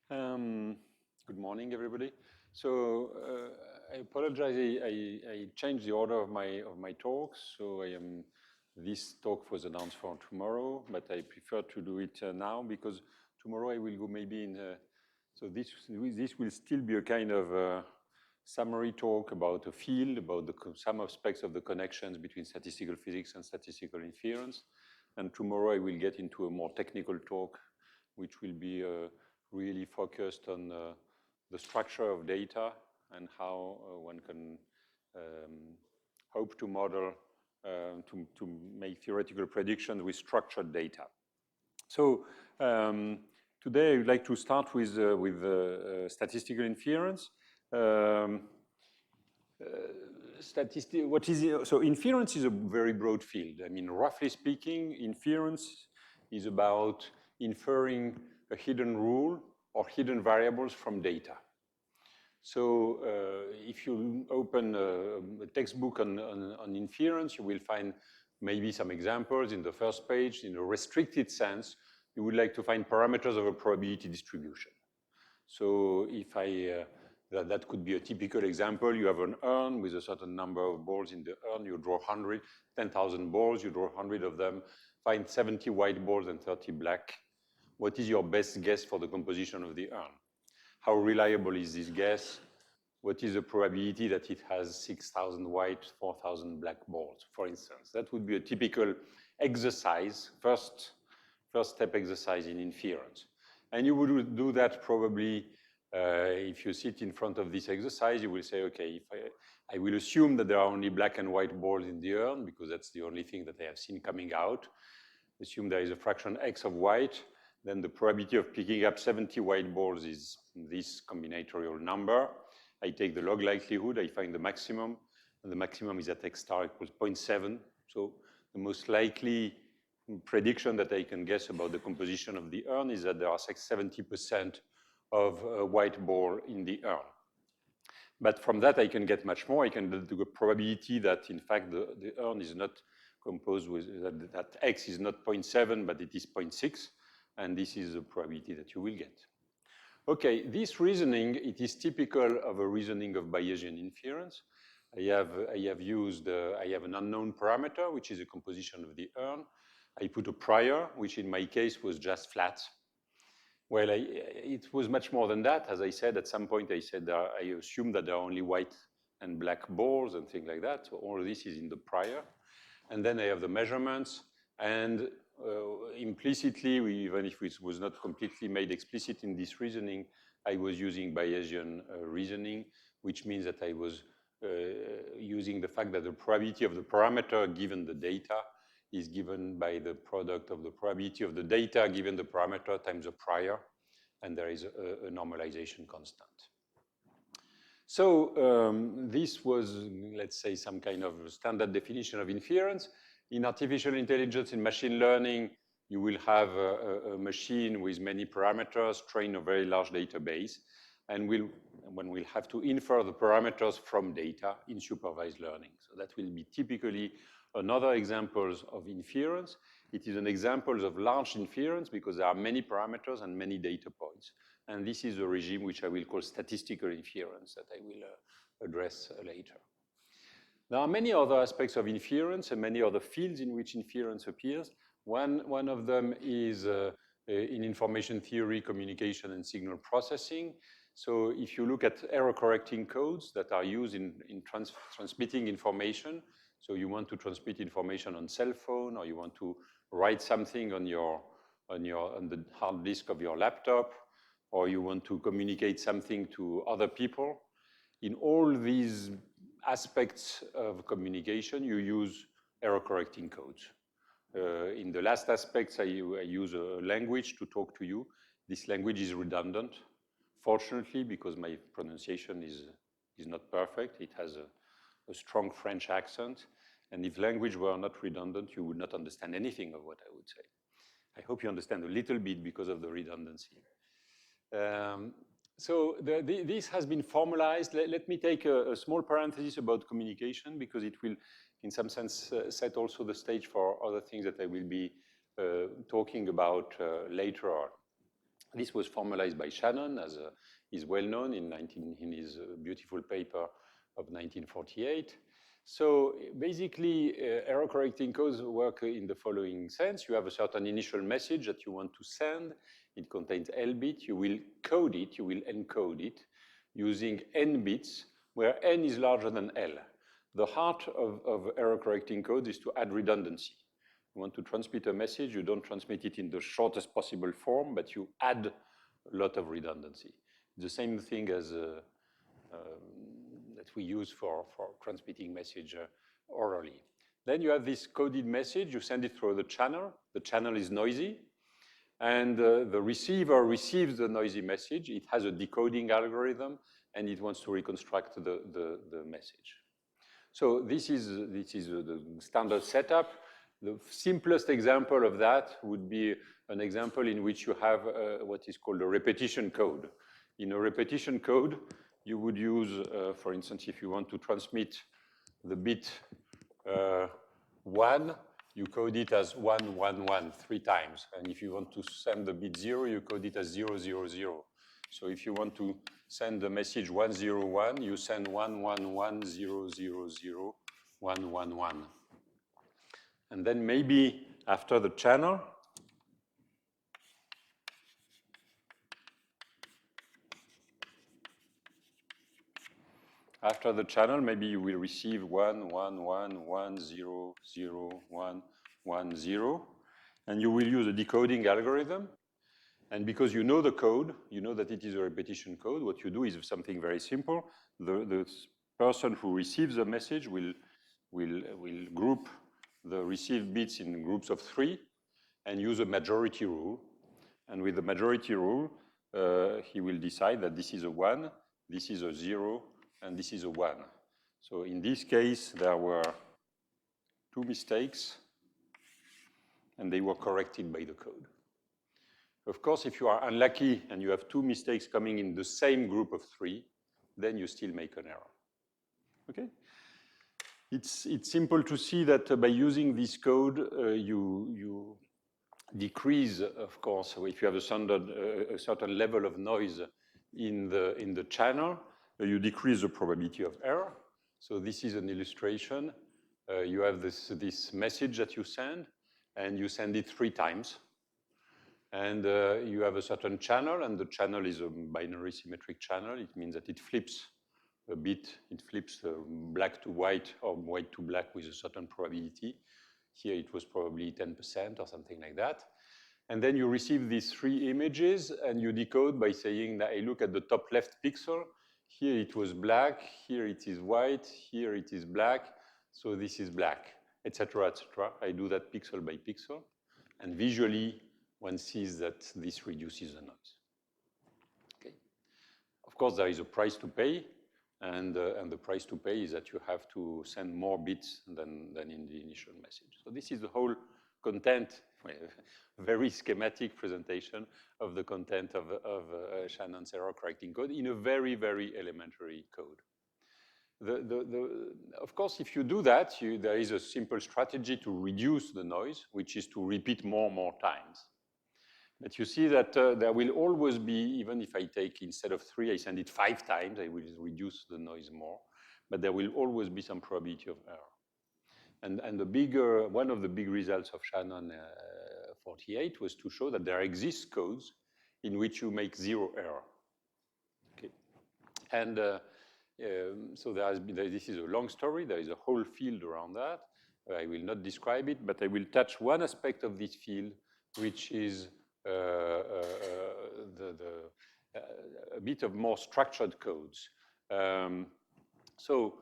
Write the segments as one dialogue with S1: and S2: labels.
S1: Good morning, everybody. So I apologize. I changed the order of my talks. So this talk was announced for tomorrow, but I prefer to do it now because tomorrow I will go maybe in. So this will still be a kind of summary talk about a field, about some aspects of the connections between statistical physics and statistical inference. And tomorrow I will get into a more technical talk, which will be really focused on the structure of data and how one can hope to model, to make theoretical predictions with structured data. So today I would like to start with statistical inference. So inference is a very broad field. I mean, roughly speaking, inference is about inferring a hidden rule or hidden variables from data. So if you open a textbook on inference, you will find maybe some examples in the first page. In a restricted sense, you would like to find parameters of a probability distribution. So if that could be a typical example. You have an urn with a certain number of balls in the urn. You draw 10,000 balls. You draw 100 of them. Find 70 white balls and 30 black. What is your best guess for the composition of the urn? How reliable is this guess? What is the probability that it has 6,000 white, 4,000 black balls, for instance? That would be a typical exercise, first step exercise in inference. And you would do that probably if you sit in front of this exercise, you will say, okay, if I will assume that there are only black and white balls in the urn because that's the only thing that I have seen coming out. Assume there is a fraction x of white. Then the probability of picking up 70 white balls is this combinatorial number. I take the log likelihood, I find the maximum, and the maximum is at x star equals 0.7. So the most likely prediction that I can guess about the composition of the urn is that there are 70% of a white ball in the urn. But from that, I can get much more. I can do a probability that, in fact, the urn is not composed with, that x is not 0.7, but it is 0.6. And this is the probability that you will get. Okay, this reasoning, it is typical of a reasoning of Bayesian inference. I have an unknown parameter, which is a composition of the urn. I put a prior, which in my case was just flat. Well, it was much more than that. As I said, at some point I said I assume that there are only white and black balls and things like that. So all of this is in the prior. And then I have the measurements. And implicitly, even if it was not completely made explicit in this reasoning, I was using Bayesian reasoning, which means that I was using the fact that the probability of the parameter given the data is given by the product of the probability of the data given the parameter times the prior, and there is a normalization constant. So this was, let's say, some kind of standard definition of inference. In artificial intelligence, in machine learning, you will have a machine with many parameters, train a very large database, and when we'll have to infer the parameters from data in supervised learning. So that will be typically another examples of inference. It is an example of large inference because there are many parameters and many data points. And this is a regime which I will call statistical inference that I will address later. There are many other aspects of inference and many other fields in which inference appears. One of them is in information theory, communication, and signal processing. So if you look at error-correcting codes that are used in transmitting information, so you want to transmit information on cell phone, or you want to write something on the hard disk of your laptop, or you want to communicate something to other people. In all these aspects of communication, you use error-correcting codes. In the last aspects, I use a language to talk to you. This language is redundant, fortunately, because my pronunciation is not perfect. It has a strong French accent. And if language were not redundant, you would not understand anything of what I would say. I hope you understand a little bit because of the redundancy. So this has been formalized. Let me take a small parenthesis about communication because it will, in some sense, set also the stage for other things that I will be talking about later on. This was formalized by Shannon, as is well known in his beautiful paper of 1948. So basically, error correcting codes work in the following sense. You have a certain initial message that you want to send. It contains L bit. You will code it, you will encode it using N bits, where N is larger than L. The heart of error correcting code is to add redundancy. You want to transmit a message, you don't transmit it in the shortest possible form, but you add a lot of redundancy. The same thing as that we use for transmitting message orally. Then you have this coded message, you send it through the channel. The channel is noisy, and the receiver receives the noisy message. It has a decoding algorithm, and it wants to reconstruct the message. So this is the standard setup. The simplest example of that would be an example in which you have what is called a repetition code. In a repetition code, you would use, for instance, if you want to transmit the bit 1, you code it as 1, 1, 1 3 times. And if you want to send the bit 0, you code it as 0, 0, 0. So if you want to send the message 1, 0, 1, you send 1, 1, 1, 0, 0, 0, 1, 1, 1. And then maybe after the channel, maybe you will receive 1, 1, 1, 1, 0, 0, 1, 1, 0. And you will use a decoding algorithm. And because you know the code, you know that it is a repetition code, what you do is something very simple. The person who receives the message will group the received bits in groups of 3 and use a majority rule. And with the majority rule, he will decide that this is a 1, this is a 0, and this is a 1. So in this case, there were 2 mistakes, and they were corrected by the code. Of course, if you are unlucky and you have 2 mistakes coming in the same group of 3, then you still make an error. Okay? It's simple to see that by using this code, you decrease, of course, if you have a certain level of noise in the channel, you decrease the probability of error. So this is an illustration. You have this message that you send, and you send it 3 times. And you have a certain channel, and the channel is a binary symmetric channel. It means that it flips a bit. It flips black to white or white to black with a certain probability. Here it was probably 10% or something like that. And then you receive these 3 images, and you decode by saying that I look at the top left pixel. Here it was black, here it is white, here it is black, so this is black, etc., etc. I do that pixel by pixel, and visually, one sees that this reduces the noise. Okay. Of course, there is a price to pay, and the price to pay is that you have to send more bits than in the initial message. So this is the whole content, very schematic presentation of the content of Shannon's error correcting code in a very, very elementary code. Of course, if you do that, there is a simple strategy to reduce the noise, which is to repeat more times. But you see that there will always be, even if I take instead of 3, I send it 5 times, I will reduce the noise more, but there will always be some probability of error. And one of the big results of Shannon 48 was to show that there exist codes in which you make 0 error. Okay. And so this is a long story. There is a whole field around that. I will not describe it, but I will touch one aspect of this field, which is a bit of more structured codes. So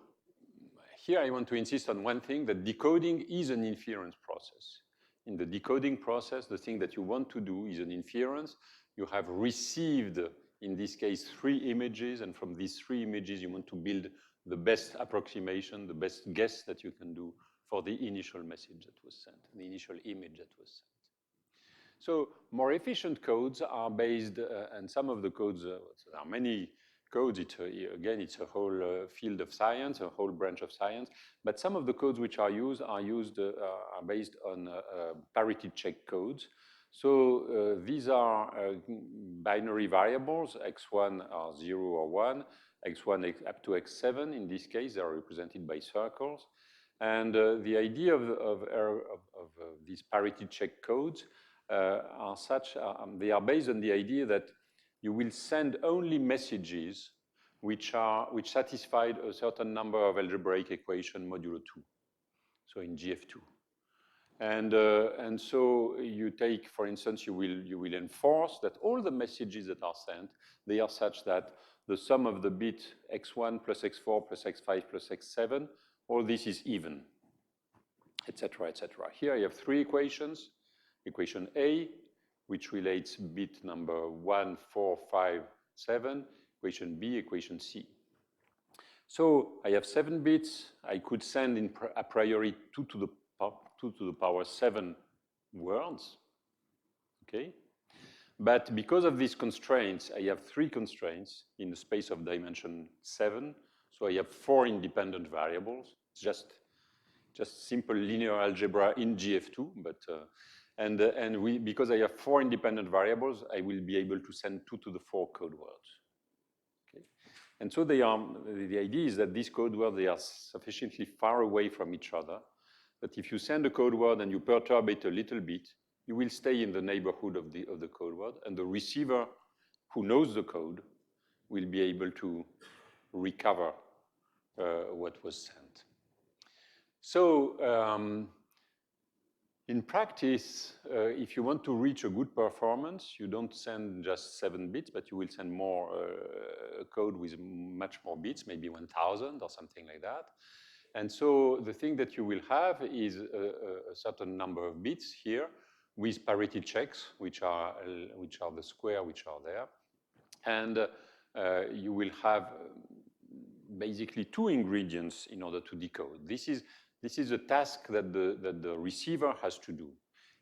S1: here I want to insist on one thing, that decoding is an inference process. In the decoding process, the thing that you want to do is an inference. You have received, in this case, 3 images, and from these 3 images, you want to build the best approximation, the best guess that you can do for the initial message that was sent, the initial image that was sent. So more efficient codes are based, and some of the codes, there are many codes. Again, it's a whole field of science, a whole branch of science. But some of the codes which are based on parity check codes. So these are binary variables. X1 are 0 or 1. X1 up to X7, in this case, they are represented by circles. And the idea of these parity check codes are such, they are based on the idea that you will send only messages which satisfy a certain number of algebraic equation modulo 2, so in GF2. And so you take, for instance, you will enforce that all the messages that are sent, they are such that the sum of the bit x1 plus x4 plus x5 plus x7, all this is even, etc., etc. Here I have three equations. Equation A, which relates bit number 1, 4, 5, 7. Equation B, equation C. So I have 7 bits. I could send in a priori 2 to the power 7 words, okay? But because of these constraints, I have 3 constraints in the space of dimension 7. So I have 4 independent variables. It's just simple linear algebra in GF2, but because I have 4 independent variables, I will be able to send 2 to the 4 code words. Okay? And so the idea is that these code words, they are sufficiently far away from each other that if you send a code word and you perturb it a little bit, you will stay in the neighborhood of the code word, and the receiver who knows the code will be able to recover what was sent. So in practice, if you want to reach a good performance, you don't send just 7 bits, but you will send more code with much more bits, maybe 1,000 or something like that. And so the thing that you will have is a certain number of bits here with parity checks, which are the square which are there. And you will have basically 2 ingredients in order to decode. This is a task that the receiver has to do.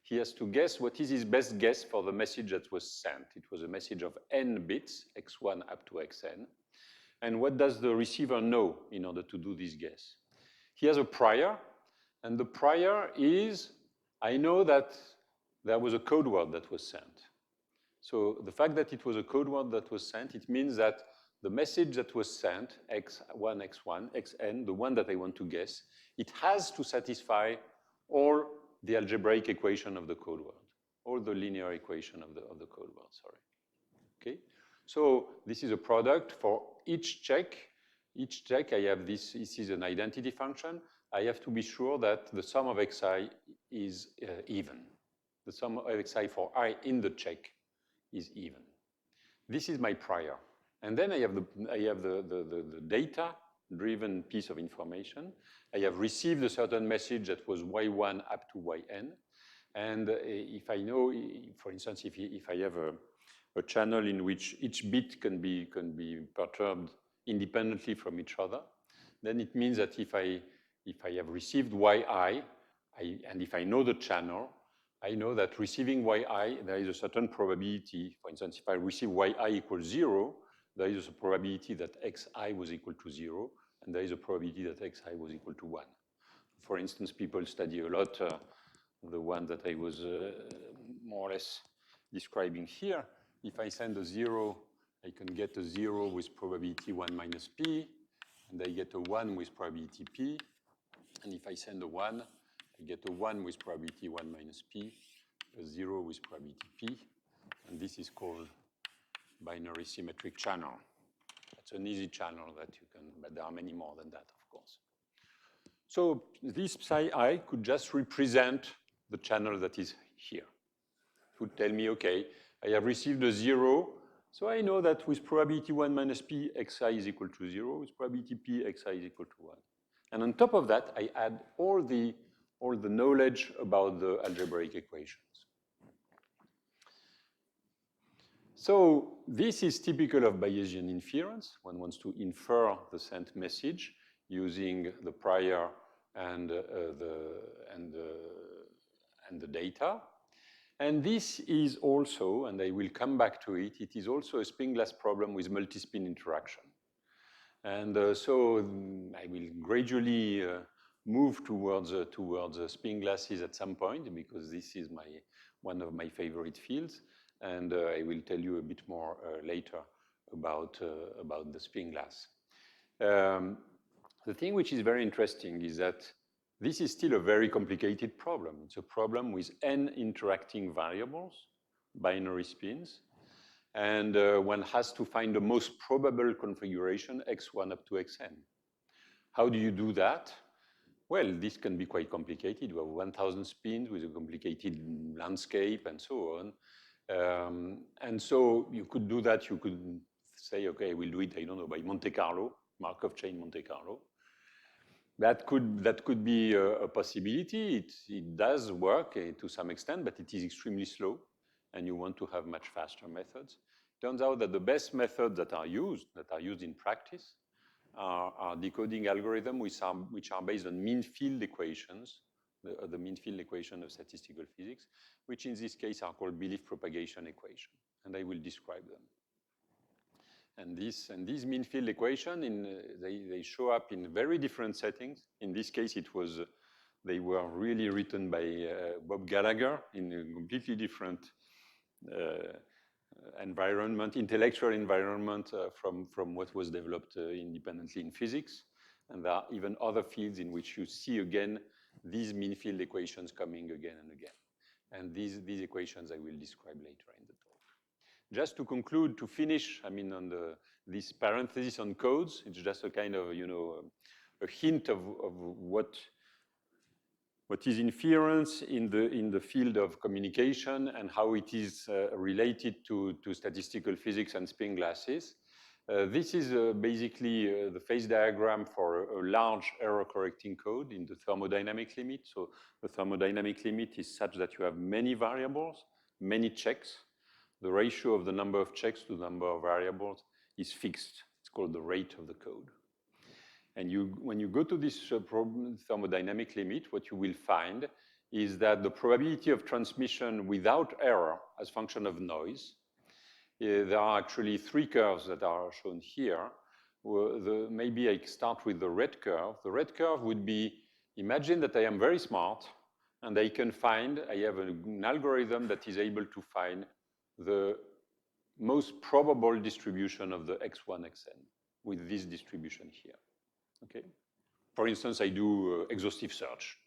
S1: He has to guess what is his best guess for the message that was sent. It was a message of n bits, x1 up to xn. And what does the receiver know in order to do this guess? He has a prior, and the prior is, I know that there was a code word that was sent. So the fact that it was a code word that was sent, it means that the message that was sent, x1, x1, xn, the one that I want to guess, it has to satisfy all the algebraic equation of the code word, all the linear equation of the code word, sorry. Okay? So this is a product for each check. Each check, I have this is an identity function. I have to be sure that the sum of xi is even. The sum of xi for I in the check is even. This is my prior. And then I have the data-driven piece of information. I have received a certain message that was y1 up to yn. And if I know, for instance, if I have a channel in which each bit can be perturbed independently from each other, then it means that if I have received yi, and if I know the channel, I know that receiving yi, there is a certain probability. For instance, if I receive yi equals 0, there is a probability that xi was equal to 0, and there is a probability that xi was equal to 1. For instance, people study a lot the one that I was more or less describing here. If I send a 0, I can get a 0 with probability 1 minus p, and I get a 1 with probability p. And if I send a 1, I get a 1 with probability 1 minus p, a 0 with probability p, and this is called binary symmetric channel. That's an easy channel that you can, but there are many more than that, of course. So this psi I could just represent the channel that is here. It would tell me, okay, I have received a 0, so I know that with probability 1 minus p, xi is equal to 0, with probability p, xi is equal to 1. And on top of that, I add all the knowledge about the algebraic equations. So this is typical of Bayesian inference. One wants to infer the sent message using the prior and the data. And this is also, and I will come back to it, it is also a spin glass problem with multispin interaction. And so I will gradually move towards spin glasses at some point, because this is one of my favorite fields, and I will tell you a bit more later about the spin glass. The thing which is very interesting is that this is still a very complicated problem. It's a problem with n interacting variables, binary spins, and one has to find the most probable configuration x1 up to xn. How do you do that? Well, this can be quite complicated. You have 1,000 spins with a complicated landscape and so on. And so you could do that. You could say, okay, we'll do it, I don't know, by Monte Carlo, Markov chain Monte Carlo. That could be a possibility. It does work to some extent, but it is extremely slow, and you want to have much faster methods. Turns out that the best methods that are used in practice are decoding algorithms which are based on mean field equations, the mean field equation of statistical physics, which in this case are called belief propagation equation, and I will describe them. And these mean field equations, they show up in very different settings. In this case, they were really written by Bob Gallagher in a completely different environment, intellectual environment from what was developed independently in physics. And there are even other fields in which you see again these mean field equations coming again and again. And these equations I will describe later in the talk. Just to conclude, to finish, I mean, on this parenthesis on codes, it's just a kind of, a hint of what is inference in the field of communication and how it is related to statistical physics and spin glasses. This is basically the phase diagram for a large error-correcting code in the thermodynamic limit. So the thermodynamic limit is such that you have many variables, many checks. The ratio of the number of checks to the number of variables is fixed. It's called the rate of the code. And when you go to this thermodynamic limit, what you will find is that the probability of transmission without error as function of noise, there are actually three curves that are shown here. Maybe I start with the red curve. The red curve would be, imagine that I am very smart and I have an algorithm that is able to find the most probable distribution of the x1, xn with this distribution here, okay? For instance, I do exhaustive search.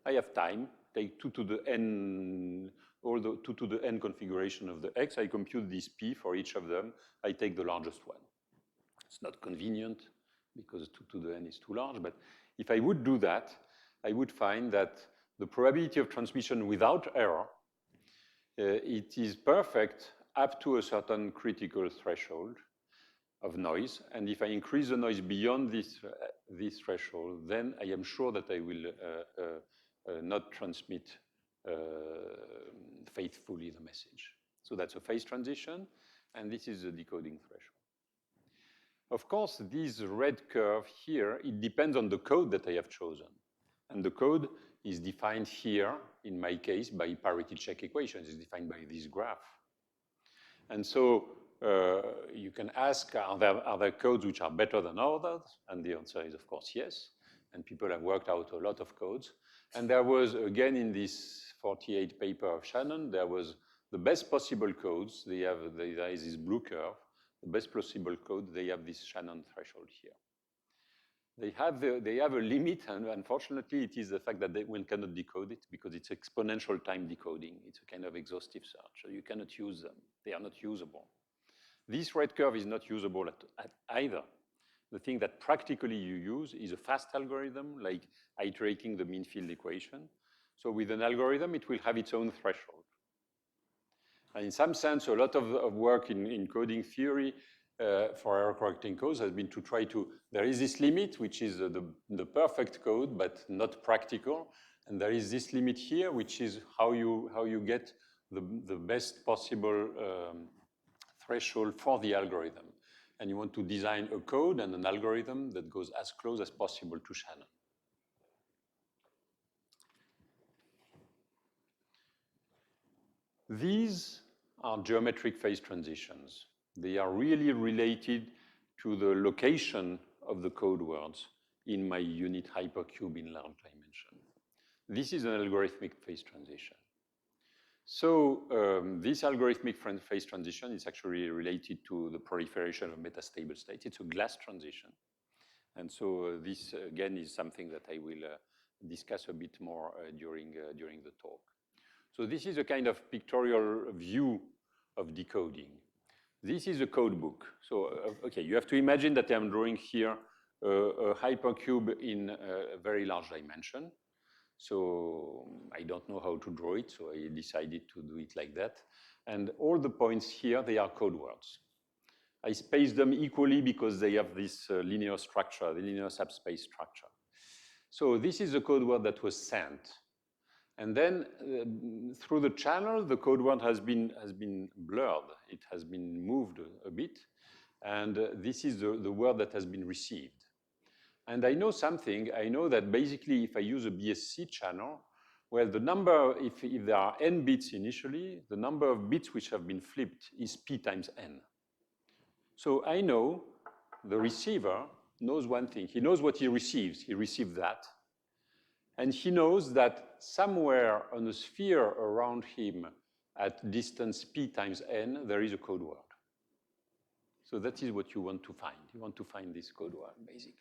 S1: I have time, take 2 to the n, all the 2 to the n configuration of the x, I compute this p for each of them, I take the largest one. It's not convenient because 2 to the n is too large, but if I would do that, I would find that the probability of transmission without error, it is perfect up to a certain critical threshold of noise. And if I increase the noise beyond this threshold, then I am sure that I will not transmit faithfully the message. So that's a phase transition, and this is the decoding threshold. Of course, this red curve here, it depends on the code that I have chosen. And the code is defined here, in my case, by parity check equations. It's defined by this graph. And so you can ask, are there codes which are better than others? And the answer is, of course, yes. And people have worked out a lot of codes. And there was, again, in this 48 paper of Shannon, there was the best possible codes. There is this blue curve. The best possible code, they have this Shannon threshold here. They have a limit, and unfortunately, it is the fact that one cannot decode it because it's exponential time decoding. It's a kind of exhaustive search, so you cannot use them. They are not usable. This red curve is not usable at either. The thing that practically you use is a fast algorithm, like iterating the mean field equation. So with an algorithm, it will have its own threshold. And in some sense, a lot of work in coding theory for error-correcting codes has been to try to, there is this limit, which is the perfect code, but not practical. And there is this limit here, which is how you get the best possible threshold for the algorithm. And you want to design a code and an algorithm that goes as close as possible to Shannon. These are geometric phase transitions. They are really related to the location of the code words in my unit hypercube in large dimension. This is an algorithmic phase transition. So this algorithmic phase transition is actually related to the proliferation of metastable states. It's a glass transition. And so this, again, is something that I will discuss a bit more during the talk. So this is a kind of pictorial view of decoding. This is a code book. So, okay, you have to imagine that I'm drawing here a hypercube in a very large dimension. So I don't know how to draw it, so I decided to do it like that. And all the points here, they are code words. I spaced them equally because they have this linear structure, the linear subspace structure. So this is the code word that was sent. And then through the channel, the code word has been blurred. It has been moved a bit. And this is the word that has been received. And I know something. I know that basically if I use a BSC channel, well, the number, if there are n bits initially, the number of bits which have been flipped is p times n. So I know the receiver knows one thing. He knows what he receives. He received that. And he knows that somewhere on a sphere around him at distance p times n, there is a code word. So that is what you want to find. You want to find this code word, basically.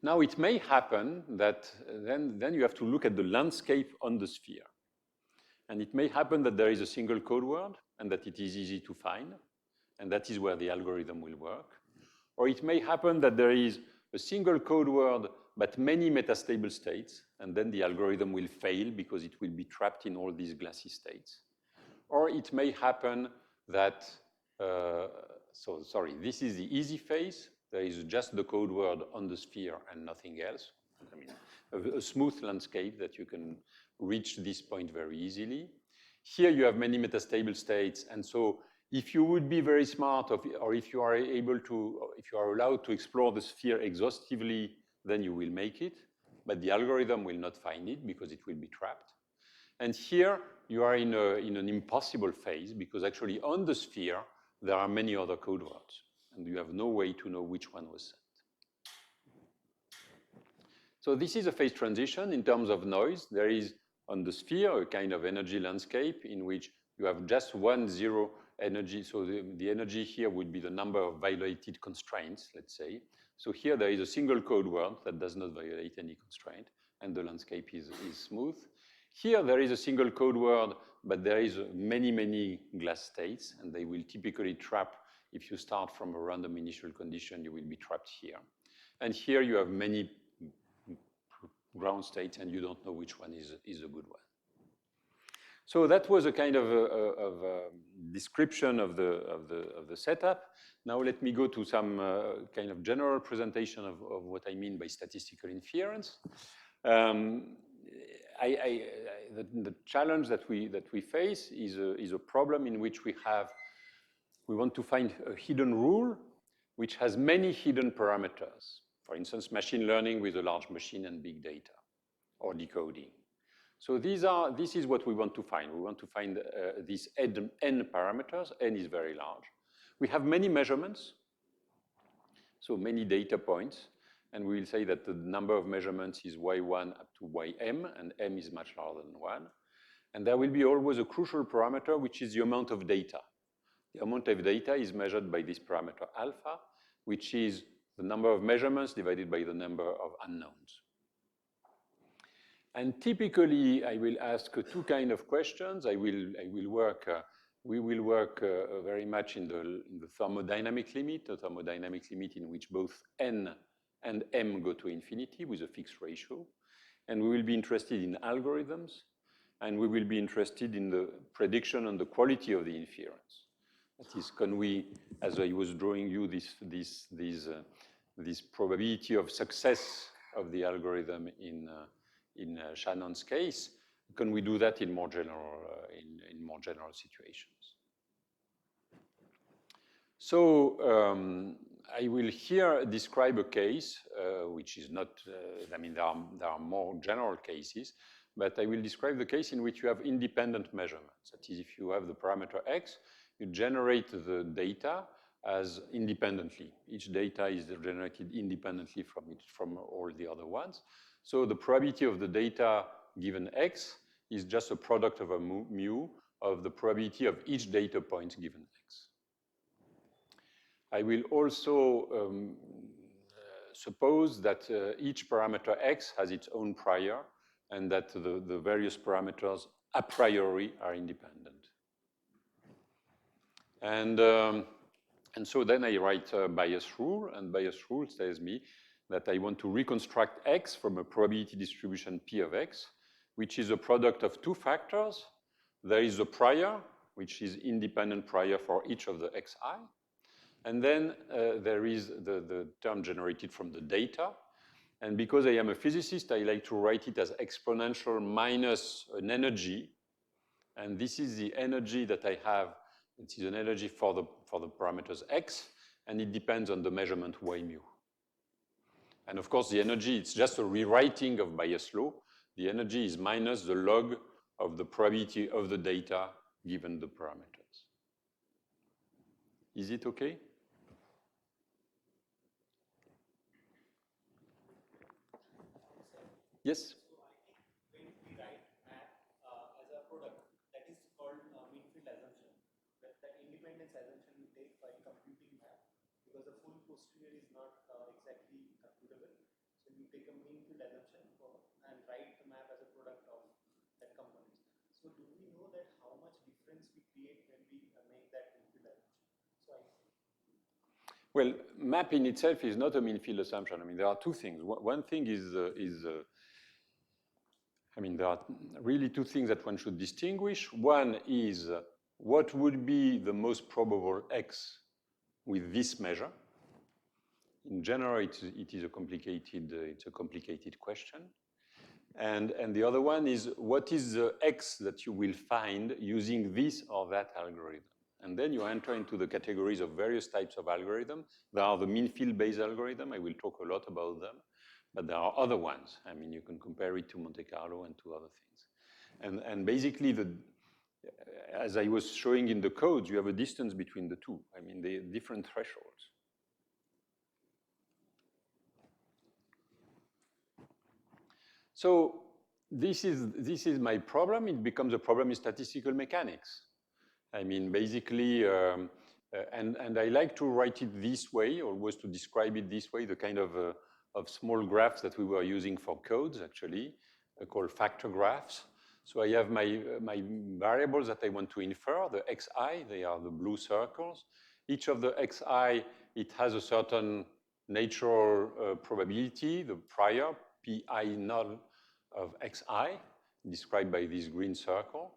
S1: Now, it may happen that then you have to look at the landscape on the sphere. And it may happen that there is a single code word and that it is easy to find. And that is where the algorithm will work. Or it may happen that there is a single code word but many metastable states, and then the algorithm will fail because it will be trapped in all these glassy states. Or it may happen that, this is the easy phase. There is just the code word on the sphere and nothing else. I mean, a smooth landscape that you can reach this point very easily. Here you have many metastable states, and so if you would be very smart, or if you are able to, or if you are allowed to explore the sphere exhaustively, then you will make it, but the algorithm will not find it because it will be trapped. And here you are in an impossible phase because actually on the sphere, there are many other code words, and you have no way to know which one was sent. So this is a phase transition in terms of noise. There is on the sphere a kind of energy landscape in which you have just 1, 0 energy. So the energy here would be the number of violated constraints, let's say. So here there is a single code word that does not violate any constraint, and the landscape is smooth. Here there is a single code word, but there is many, many glass states, and they will typically trap. If you start from a random initial condition, you will be trapped here. And here you have many ground states, and you don't know which one is a good one. So that was a kind of a description of the setup. Now let me go to some kind of general presentation of what I mean by statistical inference. The challenge that we face is a problem in which we want to find a hidden rule which has many hidden parameters. For instance, machine learning with a large machine and big data, or decoding. So this is what we want to find. We want to find these n parameters. N is very large. We have many measurements, so many data points, and we will say that the number of measurements is y1 up to ym, and m is much larger than 1. And there will be always a crucial parameter, which is the amount of data. The amount of data is measured by this parameter alpha, which is the number of measurements divided by the number of unknowns. And typically, I will ask two kinds of questions. We will work very much in the thermodynamic limit, a thermodynamic limit in which both n and m go to infinity with a fixed ratio. And we will be interested in algorithms, and we will be interested in the prediction and the quality of the inference. That is, can we, as I was drawing you this probability of success of the algorithm in Shannon's case, can we do that in more general situations? So I will here describe a case which is not, I mean, there are more general cases, but I will describe the case in which you have independent measurements. That is, if you have the parameter x, you generate the data as independently. Each data is generated independently from all the other ones. So the probability of the data given x is just a product of a mu of the probability of each data point given x. I will also suppose that each parameter x has its own prior and that the various parameters a priori are independent. And so then I write a Bayes rule, and Bayes rule tells me that I want to reconstruct x from a probability distribution P of x, which is a product of two factors. There is a prior, which is independent prior for each of the xi. And then there is the term generated from the data. And because I am a physicist, I like to write it as exponential minus an energy. And this is the energy that I have. It is an energy for the parameters x, and it depends on the measurement y mu. And of course, the energy, it's just a rewriting of Bayes' law. The energy is minus the log of the probability of the data given the parameters. Is it okay? Yes?
S2: So I think when we write map as a product, that is called mean field assumption. That independence assumption we take while computing map, because the full posterior is not exactly computable. So you take a mean field assumption and write the map as a product of that component. So do we know that how much difference we create when we make that mean field assumption? So
S1: well, map in itself is not a mean field assumption. I mean, there are two things. One thing is I mean, there are really two things that one should distinguish. One is what would be the most probable x with this measure. In general, it is a complicated question. And the other one is what is the x that you will find using this or that algorithm. And then you enter into the categories of various types of algorithm. There are the mean field-based algorithm. I will talk a lot about them. But there are other ones. I mean, you can compare it to Monte Carlo and to other things. And basically, as I was showing in the codes, you have a distance between the two. I mean, they're different thresholds. So this is my problem. It becomes a problem in statistical mechanics. I mean, basically, and I like to write it this way, always to describe it this way, the kind of small graphs that we were using for codes, actually, called factor graphs. So I have my variables that I want to infer, the xi, they are the blue circles. Each of the xi, it has a certain natural probability, the prior, pi null of xi, described by this green circle.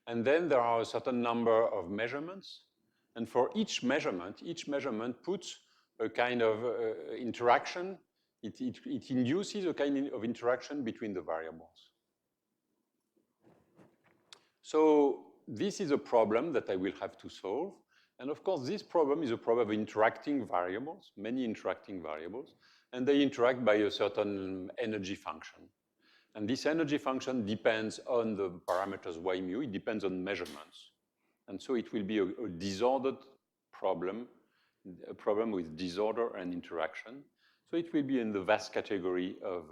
S1: And then there are a certain number of measurements. And for each measurement puts a kind of interaction. It induces a kind of interaction between the variables. So this is a problem that I will have to solve. And of course, this problem is a problem of interacting variables, many interacting variables, and they interact by a certain energy function. And this energy function depends on the parameters y mu, it depends on measurements. And so it will be a disordered problem, a problem with disorder and interaction. So it will be in the vast category of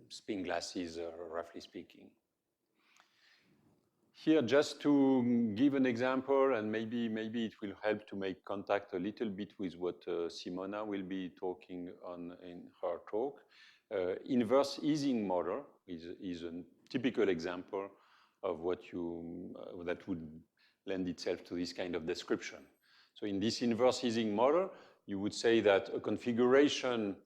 S1: spin glasses, roughly speaking. Here, just to give an example, and maybe it will help to make contact a little bit with what Simona will be talking on in her talk. Inverse Ising model is a typical example of what that would lend itself to this kind of description. So in this inverse Ising model, you would say that a configuration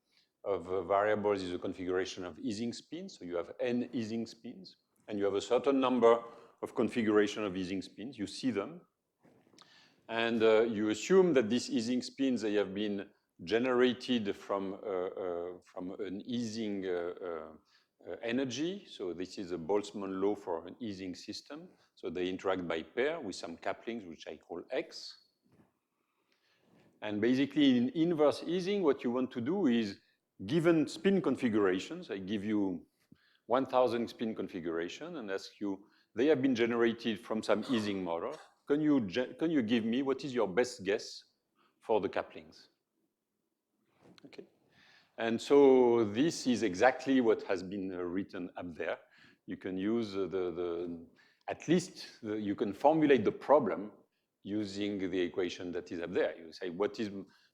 S1: of variables is a configuration of Ising spins. So you have n Ising spins, and you have a certain number of configuration of Ising spins. You see them. And you assume that these Ising spins, they have been generated from an Ising energy. So this is a Boltzmann law for an Ising system. So they interact by pair with some couplings, which I call X. And basically, in inverse Ising, what you want to do is, given spin configurations, I give you 1,000 spin configuration and ask you, they have been generated from some Ising model. Can you give me what is your best guess for the couplings? Okay. And so this is exactly what has been written up there. you can use at least you can formulate the problem using the equation that is up there. You say, what is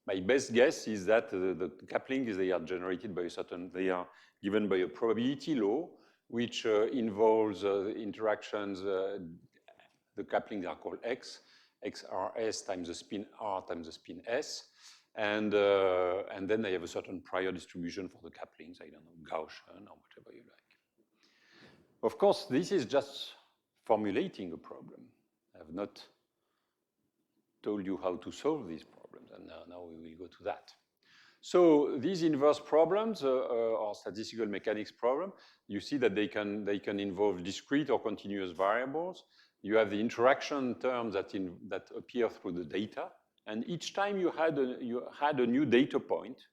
S1: my best guess is that the couplings, they are generated by a certain, they are given by a probability law, which involves interactions, the couplings are called X are S times the spin R times the spin S. And then I have a certain prior distribution for the couplings, I don't know, Gaussian or whatever you like. Of course, this is just formulating a problem. I have not told you how to solve these problems, and now we will go to that. So these inverse problems or statistical mechanics problem, you see that they can involve discrete or continuous variables. You have the interaction terms that appear through the data, and each time you had a new data point,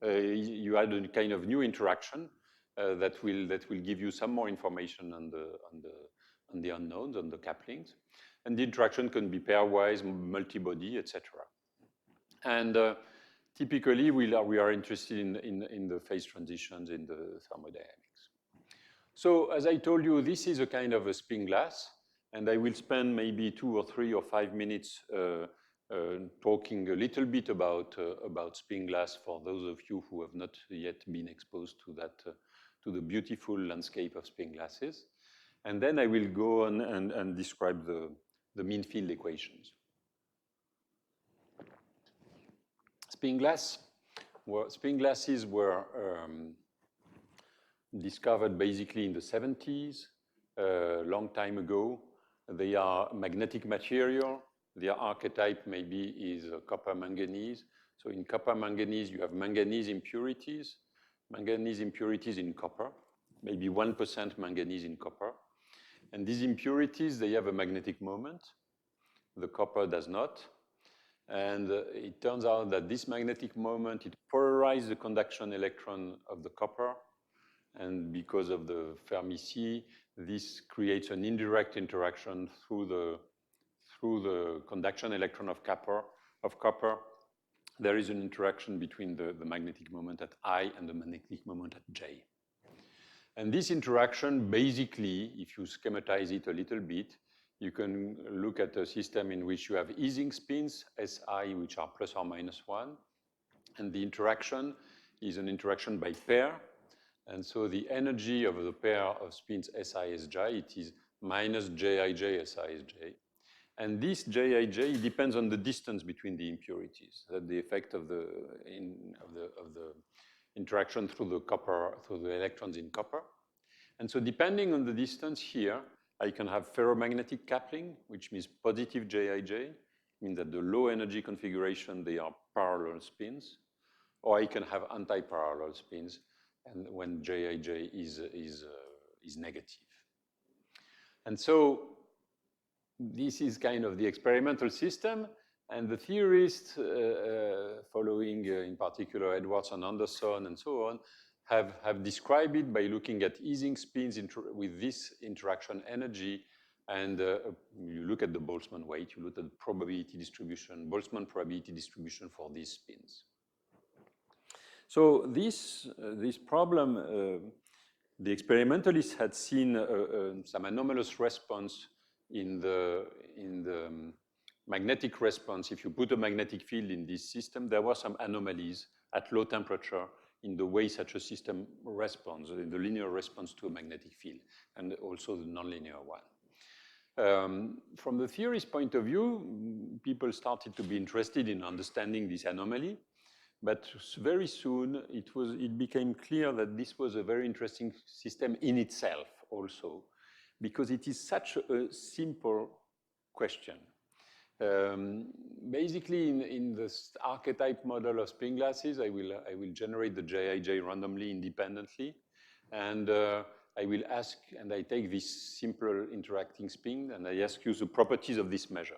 S1: you had a kind of new interaction that will give you some more information on the unknowns, on the couplings, and the interaction can be pairwise, multi-body, etc. And typically, we are interested in the phase transitions in the thermodynamics. So as I told you, this is a kind of a spin glass, and I will spend maybe 2 or 3 or 5 minutes talking a little bit about spin glass for those of you who have not yet been exposed to that, to the beautiful landscape of spin glasses. And then I will go on and describe the mean field equations. Spin glasses were discovered basically in the 70s, a long time ago. They are magnetic material. Their archetype maybe is copper manganese. So in copper manganese, you have manganese impurities in copper, maybe 1% manganese in copper. And these impurities, they have a magnetic moment. The copper does not. And it turns out that this magnetic moment, it polarizes the conduction electron of the copper. And because of the Fermi C, this creates an indirect interaction through the conduction electron of copper. There is an interaction between the magnetic moment at I and the magnetic moment at J. And this interaction, basically, if you schematize it a little bit, you can look at a system in which you have Ising spins, Si, which are plus or minus 1. And the interaction is an interaction by pair. And so the energy of the pair of spins Si, Sj, it is minus Jij, Si, Sj. And this Jij depends on the distance between the impurities. That's the effect of the interaction through the copper, through the electrons in copper. And so depending on the distance here, I can have ferromagnetic coupling, which means positive Jij, means that the low energy configuration, they are parallel spins, or I can have anti-parallel spins, and when Jij is negative. And so this is kind of the experimental system, and the theorists, following in particular Edwards and Anderson and so on, have described it by looking at Ising spins with this interaction energy, and you look at the Boltzmann weight, you look at the probability distribution, Boltzmann probability distribution for these spins. So this problem, the experimentalists had seen some anomalous response in the magnetic response. If you put a magnetic field in this system, there were some anomalies at low temperature in the way such a system responds, in the linear response to a magnetic field, and also the nonlinear one. From the theorist point of view, people started to be interested in understanding this anomaly, but very soon it became clear that this was a very interesting system in itself also, because it is such a simple question. Basically, in this archetype model of spin glasses, I will generate the Jij randomly, independently, and I will ask, and I take this simple interacting spin, and I ask you the properties of this measure.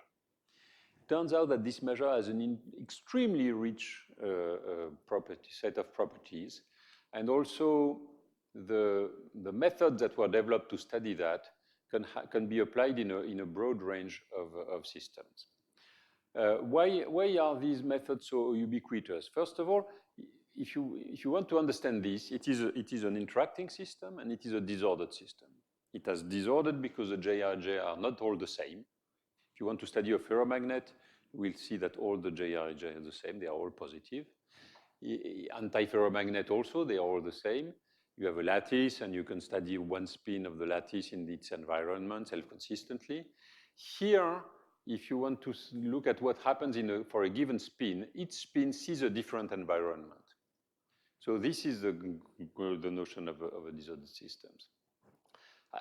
S1: Turns out that this measure has an extremely rich set of properties, and also the methods that were developed to study that can be applied in a broad range of systems. Why are these methods so ubiquitous? First of all, if you want to understand this, it is an interacting system and it is a disordered system. It has disordered because the JRJ are not all the same. If you want to study a ferromagnet, we'll see that all the JRJ are the same. They are all positive. Antiferromagnet also, they are all the same. You have a lattice, and you can study one spin of the lattice in its environment self-consistently. Here, if you want to look at what happens for a given spin, each spin sees a different environment. So this is the notion of a disordered systems.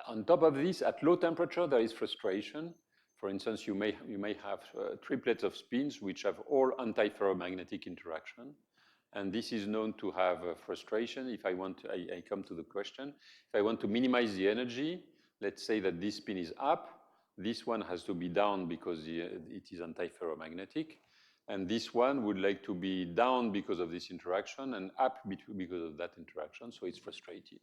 S1: On top of this, at low temperature, there is frustration. For instance, you may have triplets of spins which have all antiferromagnetic interaction. And this is known to have frustration. If I come to the question, if I want to minimize the energy, let's say that this spin is up, this one has to be down because it is antiferromagnetic, and this one would like to be down because of this interaction and up because of that interaction, so it's frustrated.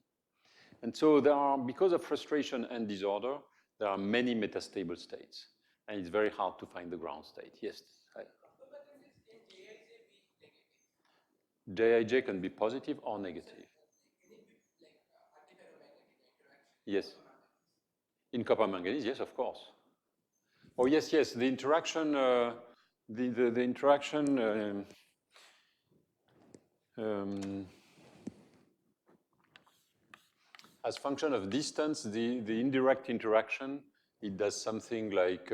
S1: And so there are, because of frustration and disorder, there are many metastable states, and it's very hard to find the ground state. Yes? JIJ can be positive or negative. Yes. In copper manganese, yes, of course. Oh, yes, yes, the interaction, the interaction as function of distance, the indirect interaction, it does something like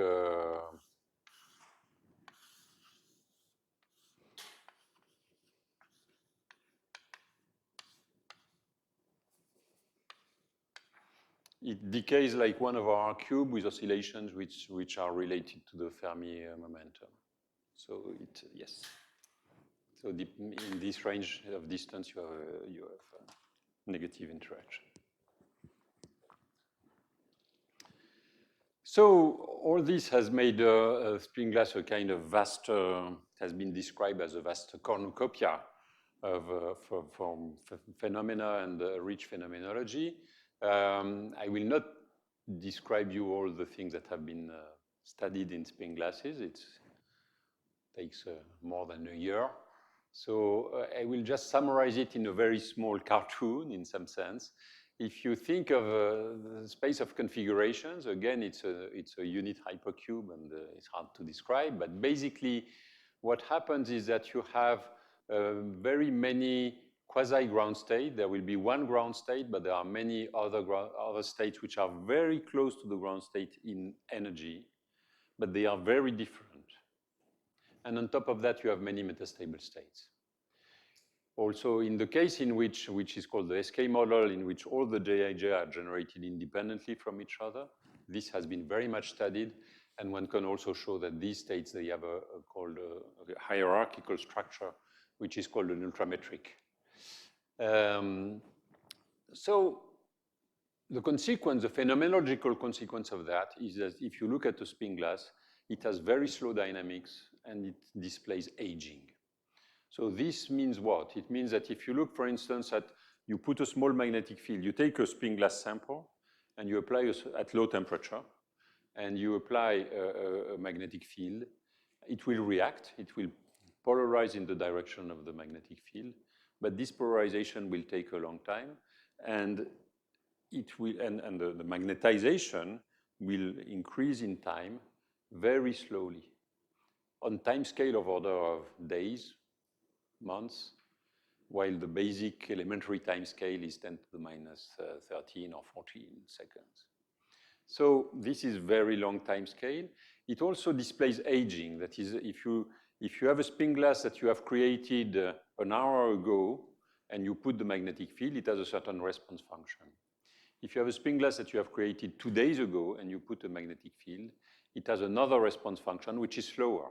S1: it decays like one of our cube with oscillations which are related to the Fermi momentum. So yes. So in this range of distance, you have negative interaction. So all this has made spin glass a kind of vast, has been described as a vast cornucopia of phenomena and rich phenomenology. I will not describe you all the things that have been studied in spin glasses. It takes more than a year. So I will just summarize it in a very small cartoon in some sense. If you think of the space of configurations, again, it's a unit hypercube and it's hard to describe, but basically what happens is that you have very many quasi-ground state. There will be one ground state, but there are many other states which are very close to the ground state in energy, but they are very different. And on top of that, you have many metastable states. Also, in the case in which is called the SK model, in which all the JIJ are generated independently from each other, this has been very much studied, and one can also show that these states, they have a hierarchical structure, which is called an ultrametric. So the consequence, the phenomenological consequence of that is that if you look at a spin glass, it has very slow dynamics and it displays aging. So this means what? It means that if you look, for instance, you put a small magnetic field, you take a spin glass sample and you apply at low temperature and you apply a magnetic field, it will react, it will polarize in the direction of the magnetic field, but this polarization will take a long time, and the magnetization will increase in time very slowly, on time scale of order of days, months, while the basic elementary time scale is 10 to the minus 13 or 14 seconds. So this is very long time scale. It also displays aging. That is, if you have a spin glass that you have created an hour ago and you put the magnetic field, it has a certain response function. If you have a spin glass that you have created 2 days ago and you put a magnetic field, it has another response function which is slower.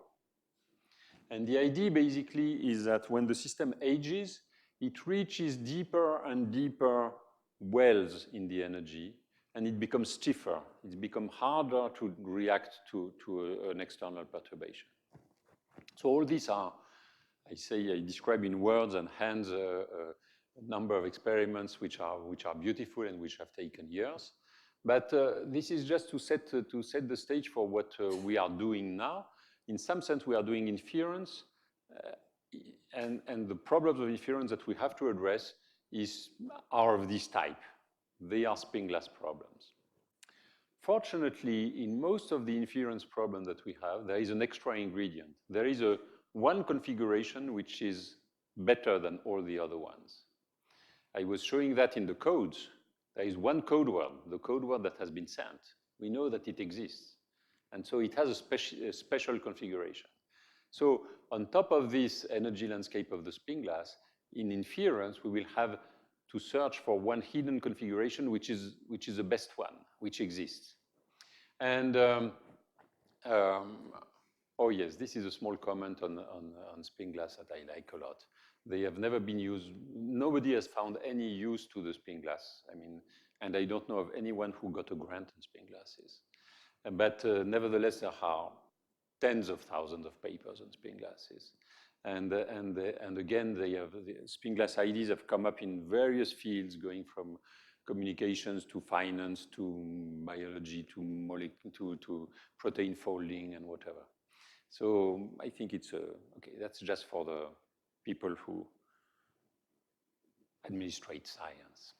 S1: And the idea basically is that when the system ages, it reaches deeper and deeper wells in the energy, and it becomes stiffer. It becomes harder to react to an external perturbation. So all these are, I describe in words and hands a number of experiments which are beautiful and which have taken years. But this is just to set the stage for what we are doing now. In some sense, we are doing inference, and the problems of inference that we have to address are of this type. They are spin glass problems. Fortunately, in most of the inference problems that we have, there is an extra ingredient. There is one configuration which is better than all the other ones. I was showing that in the codes. There is one code word, the code word that has been sent. We know that it exists. And so it has a special configuration. So on top of this energy landscape of the spin glass, in inference, we will have to search for one hidden configuration, which is the best one, which exists. And, oh yes, this is a small comment on spin glass that I like a lot. They have never been used, nobody has found any use to the spin glass. I mean, and I don't know of anyone who got a grant on spin glasses. But nevertheless, there are tens of thousands of papers on spin glasses. And again, the spin glass ideas have come up in various fields, going from communications to finance to biology to protein folding and whatever. So I think it's okay. That's just for the people who administrate science.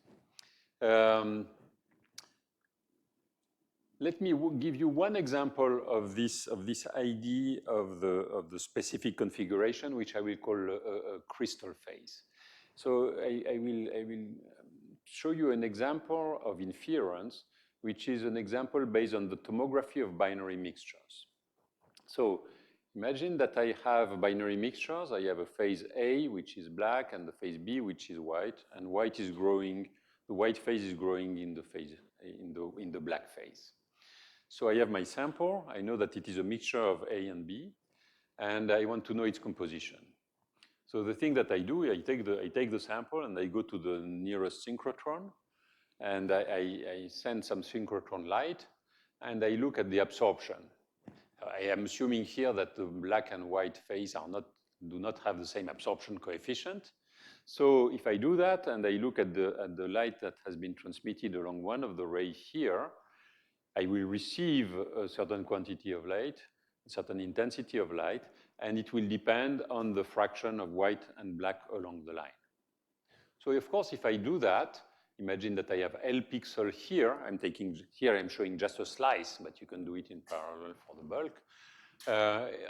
S1: Let me give you one example of this idea of the specific configuration, which I will call a crystal phase. So I will show you an example of inference, which is an example based on the tomography of binary mixtures. So imagine that I have binary mixtures. I have a phase A, which is black, and the phase B, which is white, and white is growing. The white phase is growing in the phase in the black phase. So I have my sample. I know that it is a mixture of A and B, and I want to know its composition. So the thing that I do, I take the sample and I go to the nearest synchrotron, and I send some synchrotron light, and I look at the absorption. I am assuming here that the black and white phase do not have the same absorption coefficient. So if I do that and I look at the light that has been transmitted along one of the rays here, I will receive a certain quantity of light, a certain intensity of light, and it will depend on the fraction of white and black along the line. So of course, if I do that, imagine that I have L pixel here. I'm showing just a slice, but you can do it in parallel for the bulk.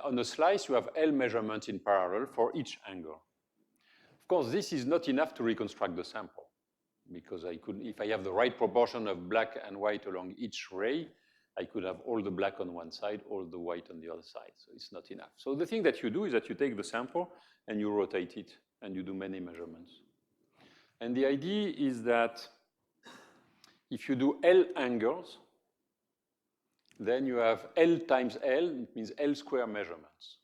S1: On the slice, you have L measurements in parallel for each angle. Of course, this is not enough to reconstruct the sample, because if I have the right proportion of black and white along each ray, I could have all the black on one side, all the white on the other side. So it's not enough. So the thing that you do is that you take the sample and you rotate it, and you do many measurements. And the idea is that if you do L angles, then you have L times L, it means L square measurements.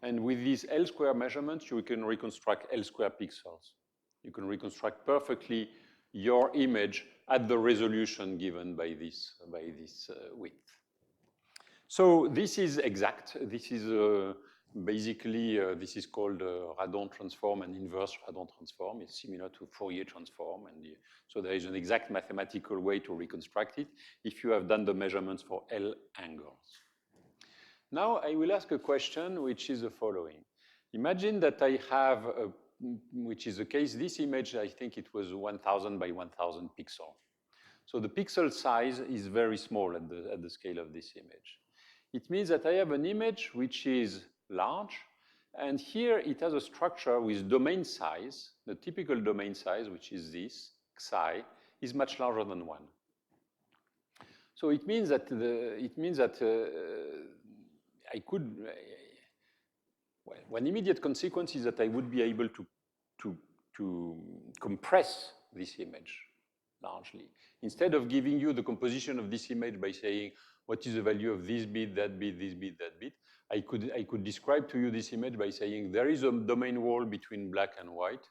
S1: And with these L square measurements, you can reconstruct L square pixels. You can reconstruct perfectly your image at the resolution given by this width. So this is exact. This is basically, this is called Radon transform and inverse Radon transform. It's similar to Fourier transform. And so there is an exact mathematical way to reconstruct it if you have done the measurements for L angles. Now I will ask a question, which is the following. Imagine that I have, which is the case, this image, I think it was 1,000 by 1,000 pixel. So the pixel size is very small at the scale of this image. It means that I have an image which is large, and here it has a structure with domain size. The typical domain size, which is this, psi, is much larger than 1. So it means that I could, well, one immediate consequence is that I would be able to compress this image largely. Instead of giving you the composition of this image by saying, what is the value of this bit, that bit, this bit, that bit, I could describe to you this image by saying, there is a domain wall between black and white,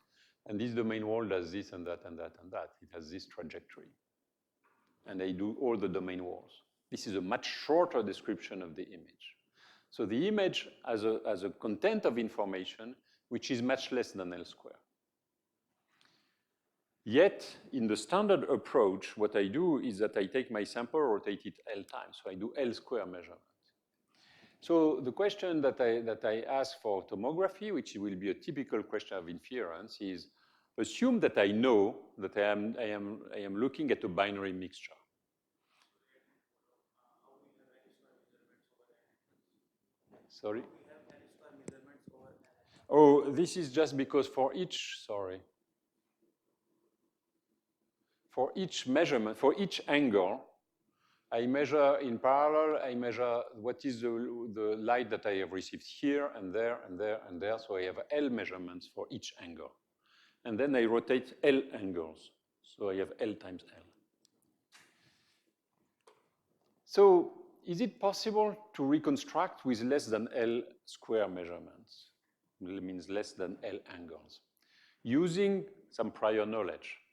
S1: and this domain wall does this and that and that and that. It has this trajectory. And I do all the domain walls. This is a much shorter description of the image. So the image has a content of information which is much less than L square. Yet, in the standard approach, what I do is that I take my sample, rotate it L times. So I do L square measurement. So the question that I ask for tomography, which will be a typical question of inference, is assume that I know that I am looking at a binary mixture. Sorry?
S2: We have L square measurements over L.
S1: Oh, this is just because for each, sorry. For each measurement, for each angle, I measure in parallel, I measure what is the light that I have received here and there and there and there. So I have L measurements for each angle. And then I rotate L angles. So I have L times L. So is it possible to reconstruct with less than L square measurements? It means less than L angles. Using some prior knowledge.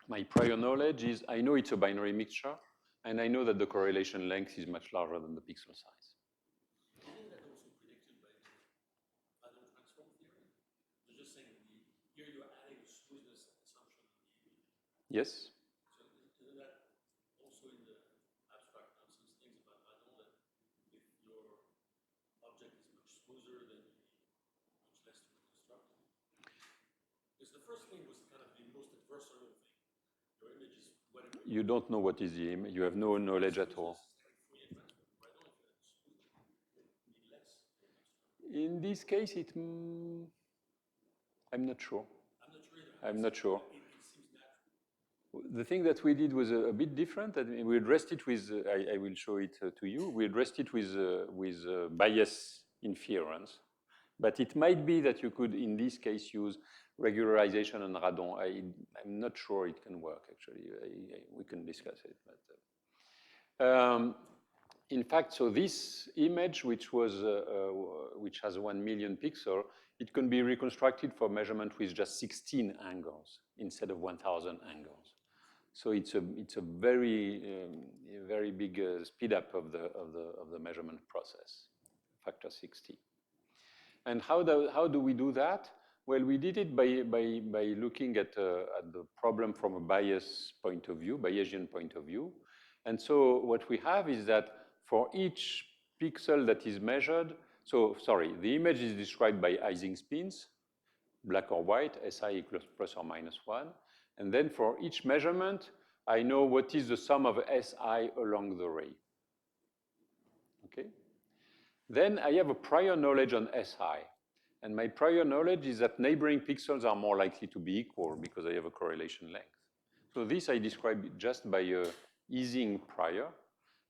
S1: My prior knowledge is I know it's a binary mixture, and I know that the correlation length is much larger than the pixel size.
S3: Isn't that also predicted by the Adam transform theory? You're just saying here you're adding a smoothness assumption in the image.
S1: Yes?
S3: So isn't that also in the abstract nonsense things about Adam that if your object is much smoother, then you need much less to reconstruct? Because the first thing was kind of the most adversarial thing. Your image is whatever.
S1: You don't know what is the image. You have no knowledge at all. In this case, I'm not sure. I'm not sure. The thing that we did was a bit different. And we addressed it with, I will show it to you. We addressed it with bias inference. But it might be that you could, in this case, use regularization and radon. I'm not sure it can work, actually. We can discuss it. But, in fact, so this image, which has 1 million pixels, it can be reconstructed for measurement with just 16 angles instead of 1,000 angles. So it's a very very big speed up of the measurement process, factor 60. And how do we do that? Well, we did it by looking at the problem from a bias point of view, Bayesian point of view. And so what we have is that for each pixel that is measured, so sorry, the image is described by Ising spins, black or white, SI equals plus or minus 1. And then for each measurement, I know what is the sum of SI along the ray. Okay? Then I have a prior knowledge on SI. And my prior knowledge is that neighboring pixels are more likely to be equal because I have a correlation length. So this I describe just by Ising prior,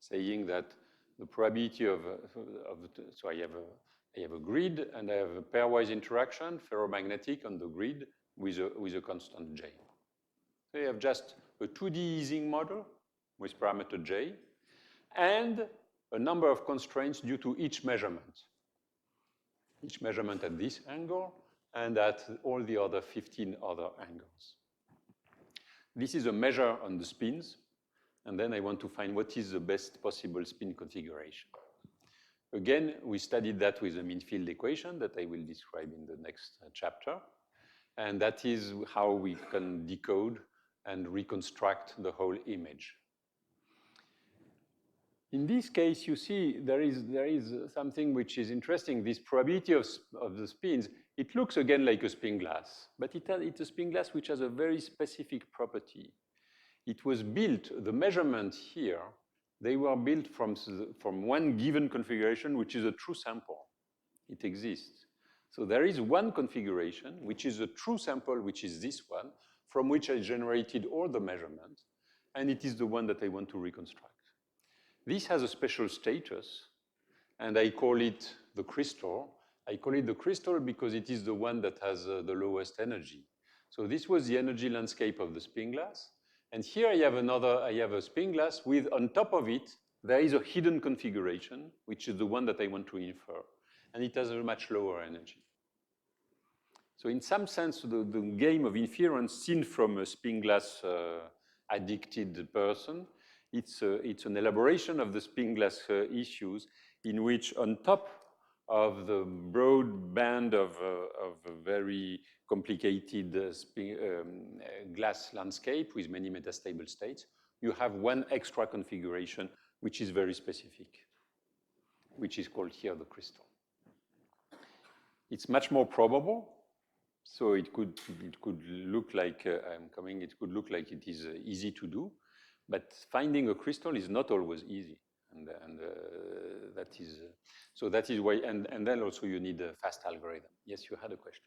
S1: saying that the probability so I have a grid and I have a pairwise interaction, ferromagnetic on the grid with a constant J. So you have just a 2D Ising model with parameter J and a number of constraints due to each measurement. Each measurement at this angle and at all the other 15 other angles. This is a measure on the spins, and then I want to find what is the best possible spin configuration. Again, we studied that with a mean field equation that I will describe in the next chapter, and that is how we can decode and reconstruct the whole image. In this case, you see there is something which is interesting. This probability of the spins, it looks again like a spin glass, but it's a spin glass which has a very specific property. It was built, the measurements here, they were built from one given configuration, which is a true sample. It exists. So there is one configuration, which is a true sample, which is this one, from which I generated all the measurements, and it is the one that I want to reconstruct. This has a special status, and I call it the crystal. I call it the crystal because it is the one that has the lowest energy. So this was the energy landscape of the spin glass. And here I have a spin glass with, on top of it, there is a hidden configuration, which is the one that I want to infer. And it has a much lower energy. So in some sense, the game of inference seen from a spin glass addicted person, it's an elaboration of the spin glass issues in which on top of the broad band of a very complicated glass landscape with many metastable states, you have one extra configuration which is very specific, which is called here the crystal. It's much more probable, so it could look like it could look like it is easy to do, but finding a crystal is not always easy. and that is so that is why. And then also you need a fast algorithm. Yes, you had a question.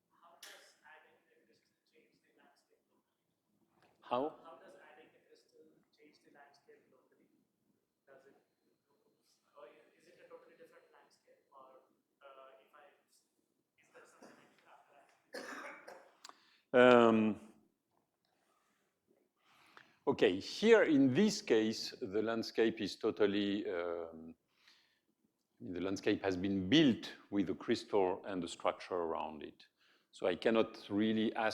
S2: How does adding a crystal change the landscape locally?
S1: How?
S2: How does adding a crystal change the landscape locally? Does it, or is it a totally different landscape, or if I, is there something extra after that?
S1: Okay, here in this case, the landscape is totally, the landscape has been built with the crystal and the structure around it. So I cannot really I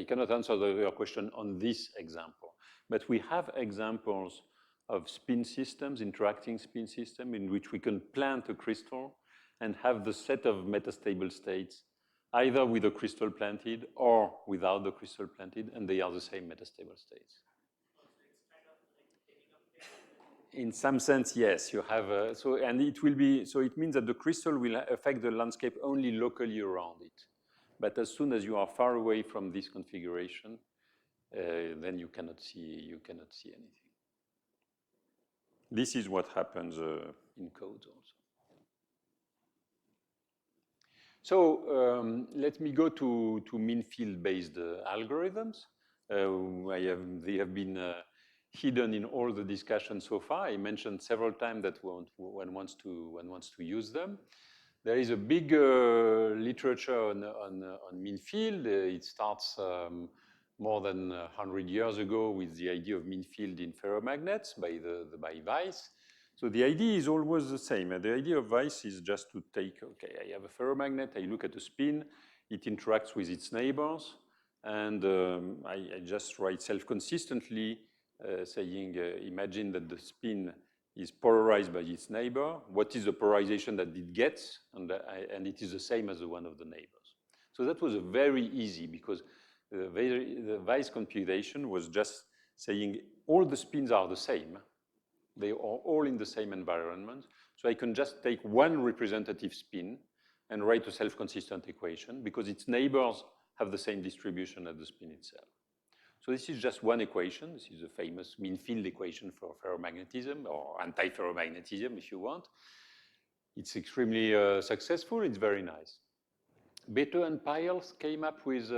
S1: cannot answer your question on this example. But we have examples of spin systems, interacting spin system, in which we can plant a crystal and have the set of metastable states either with the crystal planted or without the crystal planted, and they are the same metastable states. In some sense, yes, you have, and it will be, so it means that the crystal will affect the landscape only locally around it. But as soon as you are far away from this configuration, then you cannot see anything. This is what happens in codes also. So let me go to mean field-based algorithms. They have been hidden in all the discussion so far. I mentioned several times that one wants to use them. There is a big literature on mean field. It starts more than 100 years ago with the idea of mean field in ferromagnets by Weiss. So the idea is always the same. The idea of Weiss is just to take, okay, I have a ferromagnet, I look at a spin, it interacts with its neighbors, and I just write self-consistently saying, imagine that the spin is polarized by its neighbor. What is the polarization that it gets? And it is the same as the one of the neighbors. So that was a very easy, because the Weiss computation was just saying all the spins are the same. They are all in the same environment. So I can just take one representative spin and write a self-consistent equation because its neighbors have the same distribution as the spin itself. So this is just one equation. This is a famous mean field equation for ferromagnetism, or anti-ferromagnetism if you want. It's extremely successful. It's very nice. Bethe and Peierls came up with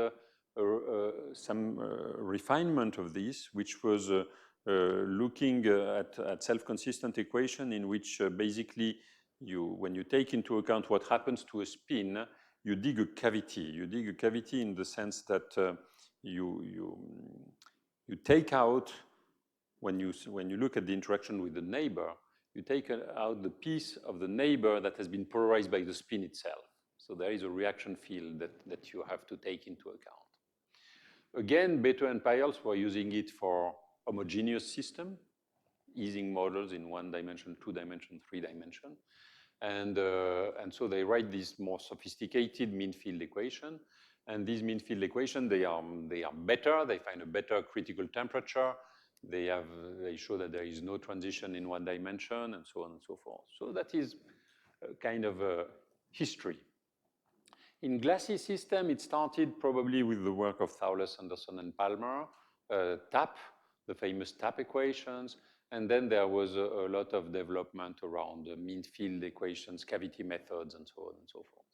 S1: some refinement of this, which was looking at self-consistent equation in which basically when you take into account what happens to a spin, you dig a cavity. You dig a cavity in the sense that you take out, when you look at the interaction with the neighbor, you take out the piece of the neighbor that has been polarized by the spin itself. So there is a reaction field that you have to take into account. Again, Bethe and Peierls were using it for homogeneous system, easing models in 1 dimension, 2 dimension, 3 dimension. And so they write this more sophisticated mean field equation. And these mean field equation, they are better. They find a better critical temperature. They show that there is no transition in 1 dimension, and so on and so forth. So that is kind of a history. In glassy system, it started probably with the work of Thouless, Anderson, and Palmer, TAP, the famous TAP equations, and then there was a lot of development around mean field equations, cavity methods, and so on and so forth.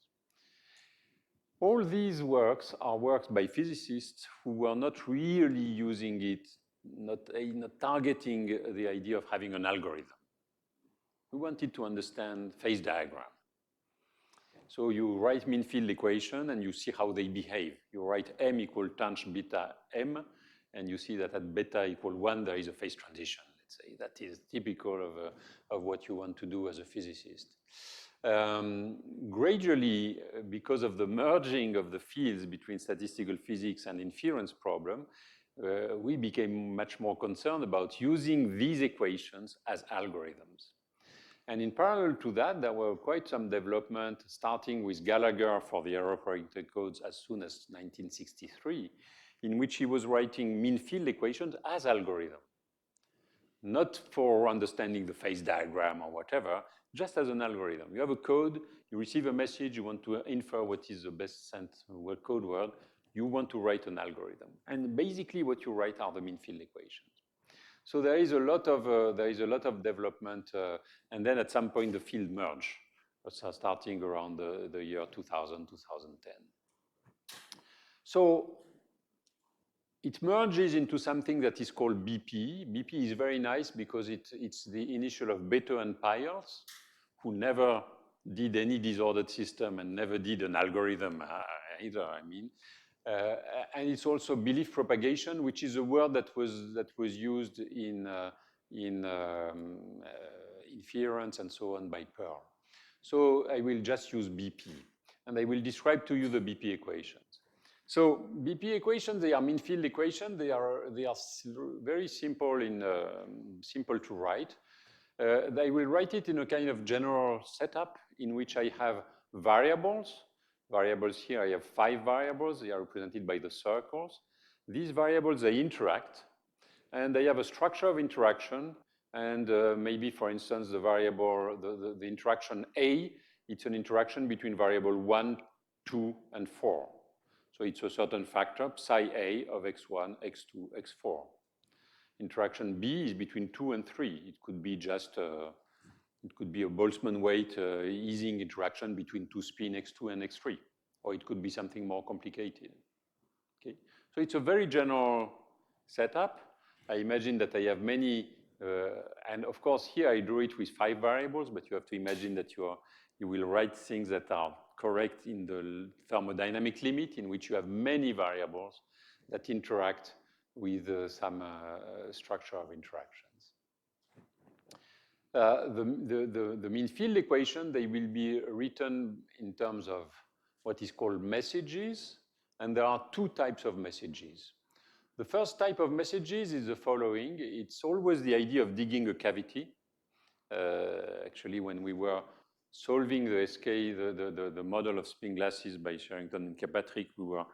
S1: All these works are works by physicists who were not really using it, not targeting the idea of having an algorithm. We wanted to understand phase diagram. So you write mean field equation and you see how they behave. You write m equal tanh beta m, and you see that at beta equal 1, there is a phase transition, let's say. That is typical of what you want to do as a physicist. Gradually, because of the merging of the fields between statistical physics and inference problem, we became much more concerned about using these equations as algorithms. And in parallel to that, there were quite some development, starting with Gallagher for the error-corrected codes as soon as 1963, in which he was writing mean field equations as algorithm. Not for understanding the phase diagram or whatever, just as an algorithm. You have a code, you receive a message, you want to infer what is the best sent code word, you want to write an algorithm. And basically what you write are the mean field equations. So there is a lot of development, and then at some point the field merged, starting around the year 2000, 2010. So it merges into something that is called BP. BP is very nice because it's the initial of Bethe and Peierls, who never did any disordered system and never did an algorithm either, I mean. And it's also belief propagation, which is a word that was used in inference and so on by Pearl. So I will just use BP, and I will describe to you the BP equations. So BP equations, they are mean field equations. They are very simple simple to write. I will write it in a kind of general setup in which I have variables. Variables here, I have 5 variables. They are represented by the circles. These variables, they interact, and they have a structure of interaction. And maybe, for instance, the variable, the interaction A, it's an interaction between variable 1, 2, and 4. So it's a certain factor, psi A of x1, x2, x4. Interaction B is between 2 and 3. It could be just it could be a Boltzmann weight easing interaction between 2 spin x2 and x3, or it could be something more complicated. Okay, so it's a very general setup. I imagine that I have many, and of course here I drew it with 5 variables, but you have to imagine that you will write things that are correct in the thermodynamic limit, in which you have many variables that interact with some structure of interactions. The mean field equation, they will be written in terms of what is called messages, and there are 2 types of messages. The first type of messages is the following. It's always the idea of digging a cavity. Actually, when we were solving the SK, the model of spin glasses by Sherrington and Kirkpatrick, we were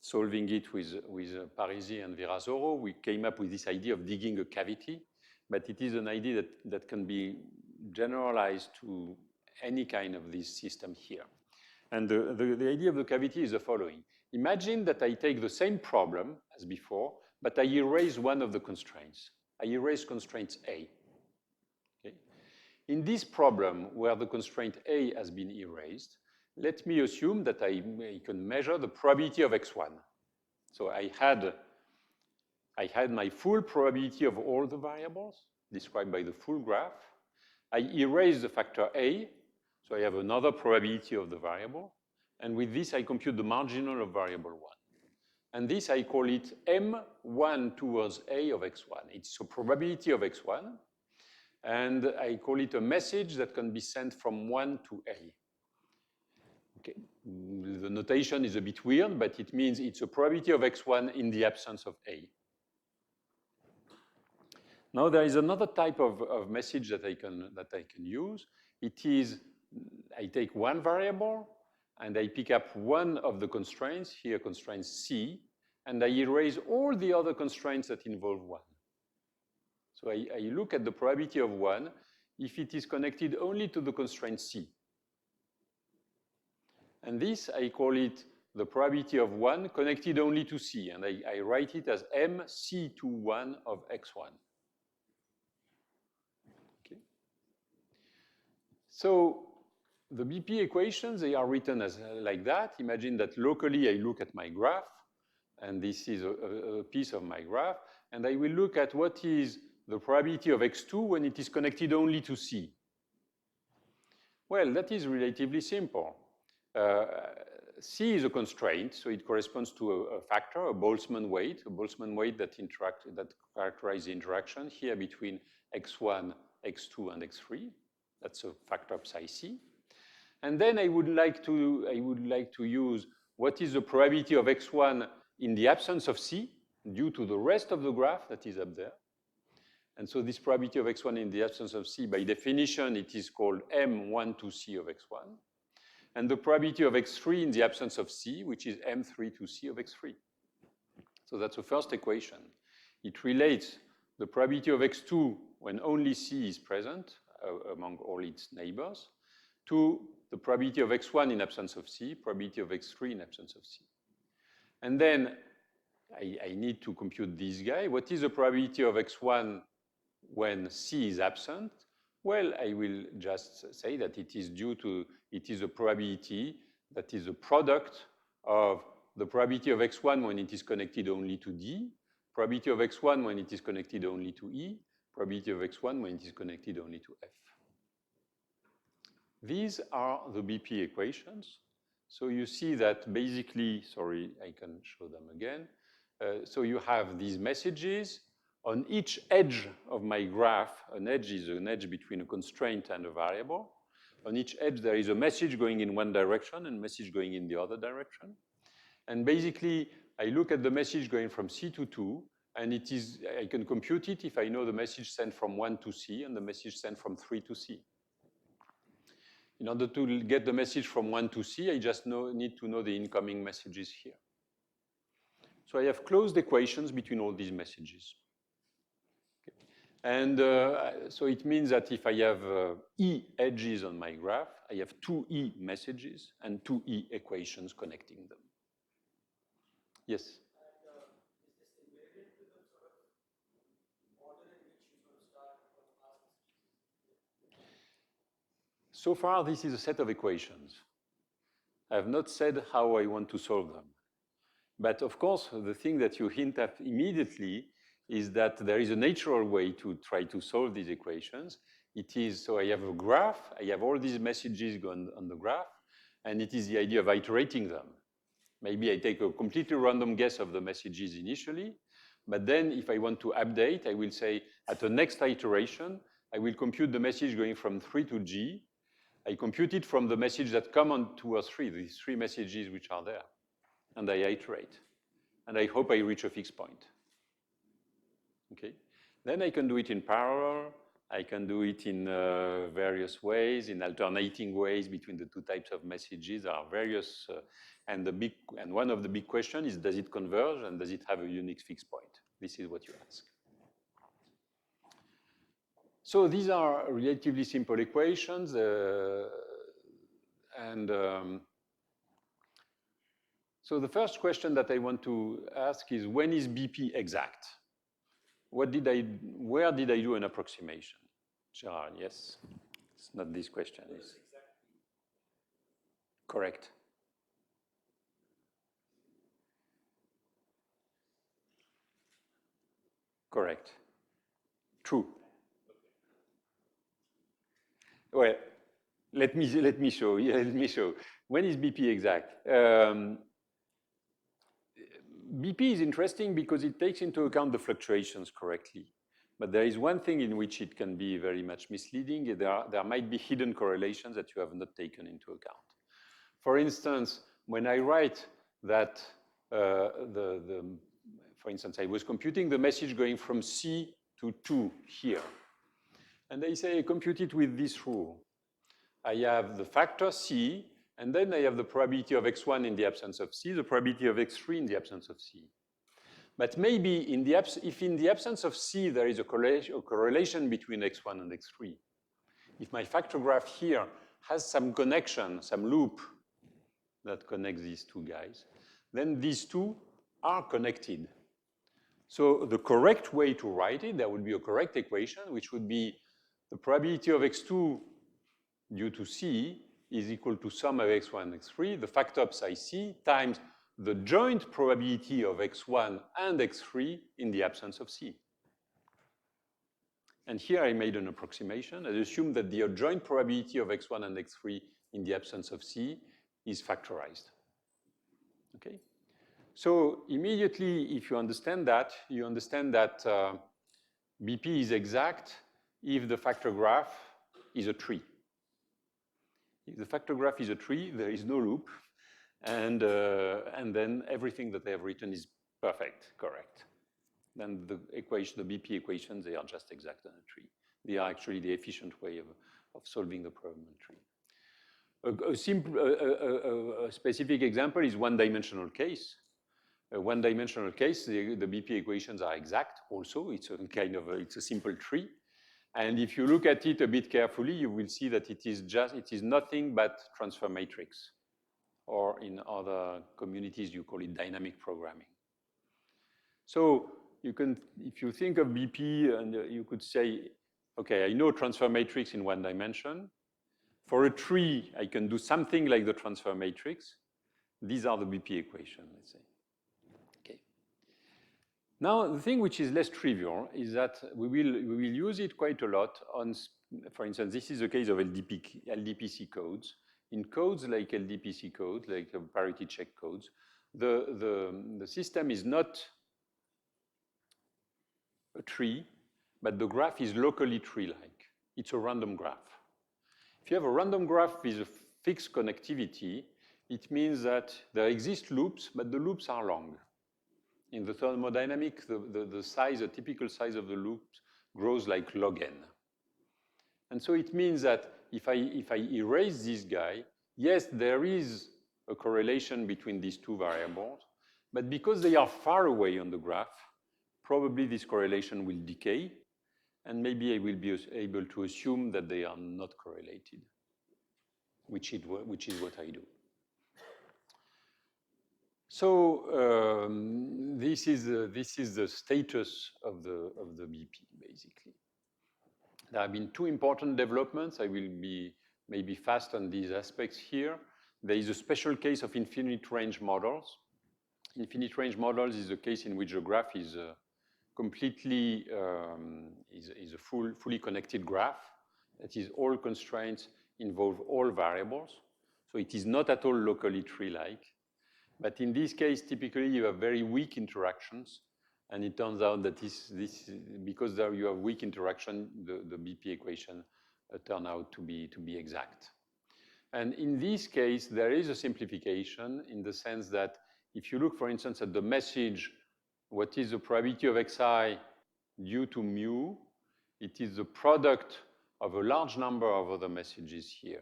S1: solving it with Parisi and Virasoro. We came up with this idea of digging a cavity, but it is an idea that can be generalized to any kind of this system here. And the idea of the cavity is the following. Imagine that I take the same problem as before, but I erase one of the constraints. I erase constraint A. Okay? In this problem, where the constraint A has been erased, let me assume that I can measure the probability of x1. So I had my full probability of all the variables described by the full graph. I erase the factor A, so I have another probability of the variable. And with this, I compute the marginal of variable 1. And this, I call it M1 towards A of x1. It's a probability of x1. And I call it a message that can be sent from 1 to A. Okay. The notation is a bit weird, but it means it's a probability of x1 in the absence of A. Now there is another type of message that I can use. It is, I take one variable and I pick up one of the constraints, here constraint C, and I erase all the other constraints that involve 1. So I look at the probability of 1 if it is connected only to the constraint C. And this, I call it the probability of 1 connected only to C, and I write it as MC21 of x1. Okay. So the BP equations, they are written as like that. Imagine that locally I look at my graph, and this is a piece of my graph, and I will look at what is the probability of x2 when it is connected only to C. Well, that is relatively simple. C is a constraint, so it corresponds to a factor, a Boltzmann weight that characterizes the interaction here between x1, x2, and x3. That's a factor psi c. And then I would like to use what is the probability of x1 in the absence of C due to the rest of the graph that is up there. And so this probability of x1 in the absence of C, by definition, it is called M1 to C of x1. And the probability of x3 in the absence of C, which is M3 to C of x3. So that's the first equation. It relates the probability of x2 when only C is present among all its neighbors to the probability of x1 in absence of C, probability of x3 in absence of C. And then I need to compute this guy. What is the probability of x1 when C is absent? Well, I will just say that it is a probability that is a product of the probability of x1 when it is connected only to D, probability of x1 when it is connected only to E, probability of x1 when it is connected only to F. These are the BP equations. So you see that basically, sorry, I can show them again. So you have these messages. On each edge of my graph, an edge is an edge between a constraint and a variable. On each edge, there is a message going in one direction and a message going in the other direction. And basically, I look at the message going from C to 2, and I can compute it if I know the message sent from 1 to C and the message sent from 3 to C. In order to get the message from 1 to C, I just need to know the incoming messages here. So I have closed equations between all these messages. And so it means that if I have E edges on my graph, I have 2 E messages and 2 E equations connecting them. Yes?
S2: Is this invariant to the sort of order in which you sort of start from past?
S1: So far, this is a set of equations. I have not said how I want to solve them. But of course, the thing that you hint at immediately is that there is a natural way to try to solve these equations. It is, so I have a graph, I have all these messages going on the graph, and it is the idea of iterating them. Maybe I take a completely random guess of the messages initially, but then if I want to update, I will say at the next iteration, I will compute the message going from 3 to G. I compute it from the message that come on 2 or 3, these 3 messages which are there, and I iterate. And I hope I reach a fixed point. Okay. Then I can do it in parallel. I can do it in various ways, in alternating ways between the 2 types of messages. There are various, and one of the big questions is, does it converge and does it have a unique fixed point? This is what you ask. So these are relatively simple equations, so the first question that I want to ask is, when is BP exact? Where did I do an approximation? Gerard, yes. It's not this question. It's correct. Correct. True. Well, let me show. Yeah, let me show. When is BP exact? BP is interesting because it takes into account the fluctuations correctly. But there is one thing in which it can be very much misleading. There might be hidden correlations that you have not taken into account. For instance, when I write that, for instance, I was computing the message going from C to 2 here. And I say I compute it with this rule. I have the factor C, and then I have the probability of x1 in the absence of C, the probability of x3 in the absence of C. But maybe if in the absence of C there is a correlation between x1 and x3, if my factor graph here has some connection, some loop that connects these 2 guys, then these 2 are connected. So the correct way to write it, there would be a correct equation, which would be the probability of x2 due to C is equal to sum of x1 and x3, the factor psi C, times the joint probability of x1 and x3 in the absence of C. And here I made an approximation. I assume that the joint probability of x1 and x3 in the absence of C is factorized. Okay? So immediately, if you understand that, BP is exact if the factor graph is a tree. If the factor graph is a tree, there is no loop, and then everything that I have written is perfect, correct. Then the BP equations, they are just exact on a tree. They are actually the efficient way of solving the problem on a tree. A specific example is one-dimensional case. A one-dimensional case, the BP equations are exact also. It's a it's a simple tree. And if you look at it a bit carefully, you will see that it is nothing but transfer matrix. Or in other communities, you call it dynamic programming. So you can, if you think of BP, and you could say, okay, I know transfer matrix in one dimension. For a tree, I can do something like the transfer matrix. These are the BP equations, let's say. Okay. Now, the thing which is less trivial is that we will use it quite a lot on, for instance, this is a case of LDPC codes. In codes like LDPC codes, like parity check codes, the system is not a tree, but the graph is locally tree-like. It's a random graph. If you have a random graph with a fixed connectivity, it means that there exist loops, but the loops are long. In the thermodynamic, the size, the typical size of the loops grows like log n. And so it means that if I erase this guy, yes, there is a correlation between these two variables, but because they are far away on the graph, probably this correlation will decay, and maybe I will be able to assume that they are not correlated, which is what I do. So this is the status of the BP, basically. There have been two important developments. I will be maybe fast on these aspects here. There is a special case of infinite range models. Infinite range models is a case in which a graph is completely is a fully connected graph. That is, all constraints involve all variables. So it is not at all locally tree-like. But in this case, typically you have very weak interactions. And it turns out that because there you have weak interaction, the BP equation turn out to be exact. And in this case, there is a simplification in the sense that if you look, for instance, at the message, what is the probability of xi due to mu? It is the product of a large number of other messages here.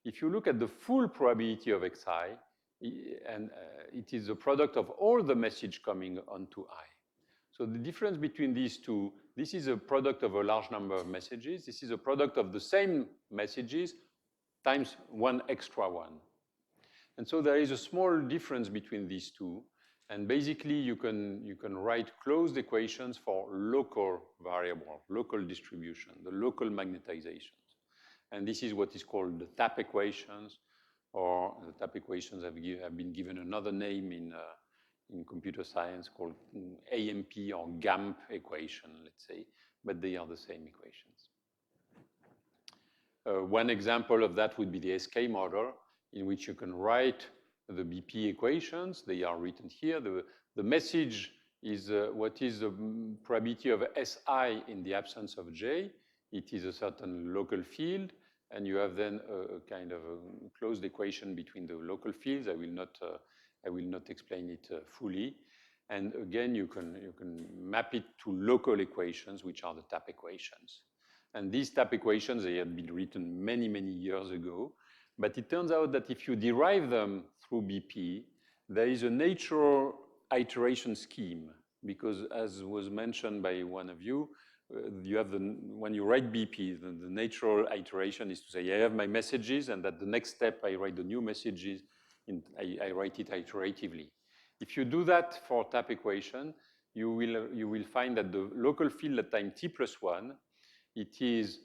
S1: If you look at the full probability of xi, and it is the product of all the message coming onto I. So the difference between these two, this is a product of a large number of messages. This is a product of the same messages times one extra one. And so there is a small difference between these two. And basically, you can write closed equations for local variable, local distribution, the local magnetizations. And this is what is called the TAP equations, or the TAP equations have been given another name in computer science called AMP or GAMP equation, let's say, but they are the same equations. One example of that would be the SK model, in which you can write the BP equations. They are written here. The message is what is the probability of SI in the absence of J. It is a certain local field, and you have then a kind of a closed equation between the local fields. I will not explain it fully. And again, you can map it to local equations, which are the TAP equations. And these TAP equations, they had been written many, many years ago. But it turns out that if you derive them through BP, there is a natural iteration scheme, because as was mentioned by one of you, you have when you write BP, the natural iteration is to say, I have my messages, and at the next step, I write the new messages, and I write it iteratively. If you do that for TAP equation, you will find that the local field at time t plus 1, it is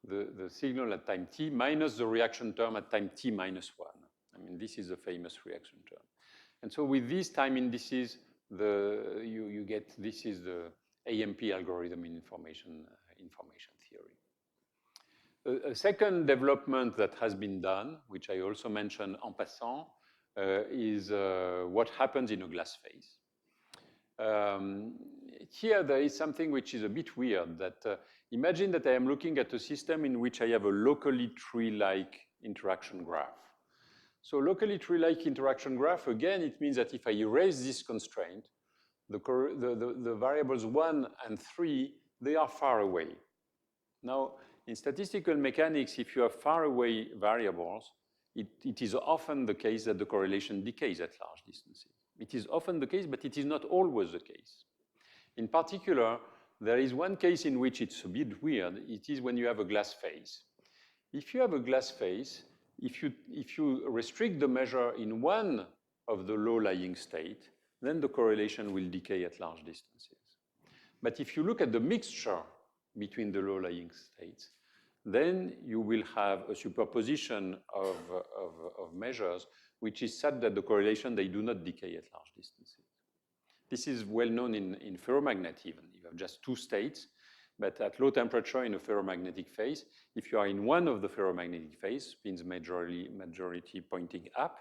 S1: the signal at time t minus the reaction term at time t minus 1. I mean, this is a famous reaction term. And so with these time indices, you get, this is the AMP algorithm in information theory. A second development that has been done, which I also mentioned en passant, is what happens in a glass phase. Here there is something which is a bit weird, that imagine that I am looking at a system in which I have a locally tree-like interaction graph. So locally tree-like interaction graph, again, it means that if I erase this constraint, the variables 1 and 3, they are far away. Now, in statistical mechanics, if you have far away variables, it is often the case that the correlation decays at large distances. It is often the case, but it is not always the case. In particular, there is one case in which it's a bit weird. It is when you have a glass phase. If you have a glass phase, if you restrict the measure in one of the low-lying state, then the correlation will decay at large distances. But if you look at the mixture between the low-lying states, then you will have a superposition of measures which is such that the correlation, they do not decay at large distances. This is well known in ferromagnet even. You have just two states, but at low temperature in a ferromagnetic phase, if you are in one of the ferromagnetic phase, spins majority pointing up,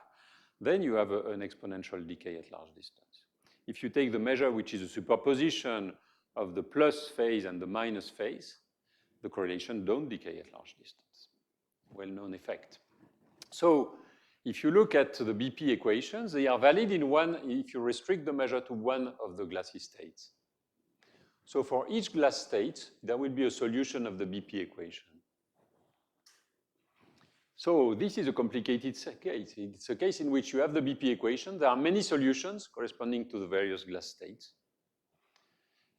S1: then you have an exponential decay at large distance. If you take the measure which is a superposition of the plus phase and the minus phase, the correlation don't decay at large distance. Well-known effect. So if you look at the BP equations, they are valid in one if you restrict the measure to one of the glassy states. So for each glass state, there will be a solution of the BP equation. So this is a complicated case. It's a case in which you have the BP equation. There are many solutions corresponding to the various glass states.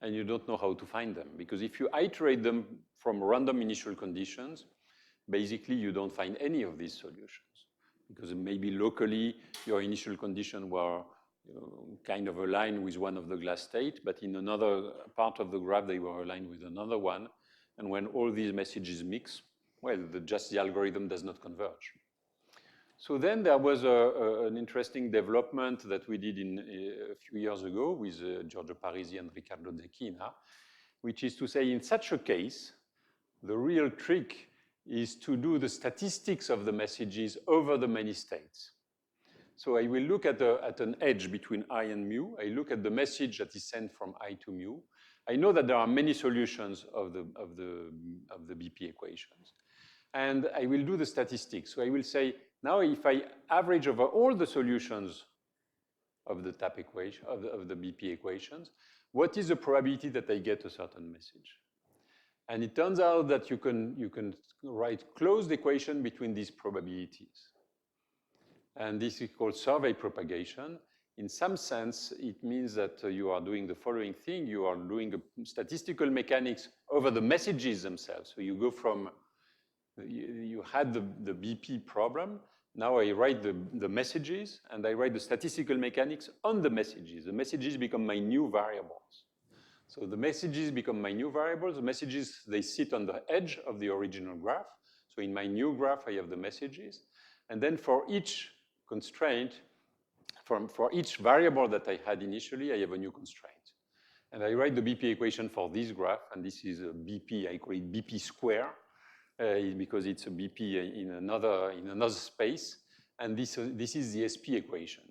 S1: And you don't know how to find them. Because if you iterate them from random initial conditions, basically you don't find any of these solutions. Because maybe locally your initial conditions were kind of aligned with one of the glass states, but in another part of the graph they were aligned with another one. And when all these messages mix, well, just the algorithm does not converge. So then there was an interesting development that we did a few years ago with Giorgio Parisi and Riccardo Zecchina, which is to say in such a case, the real trick is to do the statistics of the messages over the many states. So I will look at an edge between I and mu. I look at the message that is sent from I to mu. I know that there are many solutions of the BP equations. And I will do the statistics. So I will say, now if I average over all the solutions of the TAP equation, of the BP equations, what is the probability that I get a certain message? And it turns out that you can write closed equation between these probabilities. And this is called survey propagation. In some sense, it means that you are doing the following thing. You are doing a statistical mechanics over the messages themselves. So you go from, you had the BP problem. Now I write the messages, and I write the statistical mechanics on the messages. The messages become my new variables. So the messages become my new variables. The messages, they sit on the edge of the original graph. So in my new graph, I have the messages. And then for each constraint, for each variable that I had initially, I have a new constraint. And I write the BP equation for this graph, and this is a BP, I call it BP square, because it's a BP in another space. And this is the SP equation,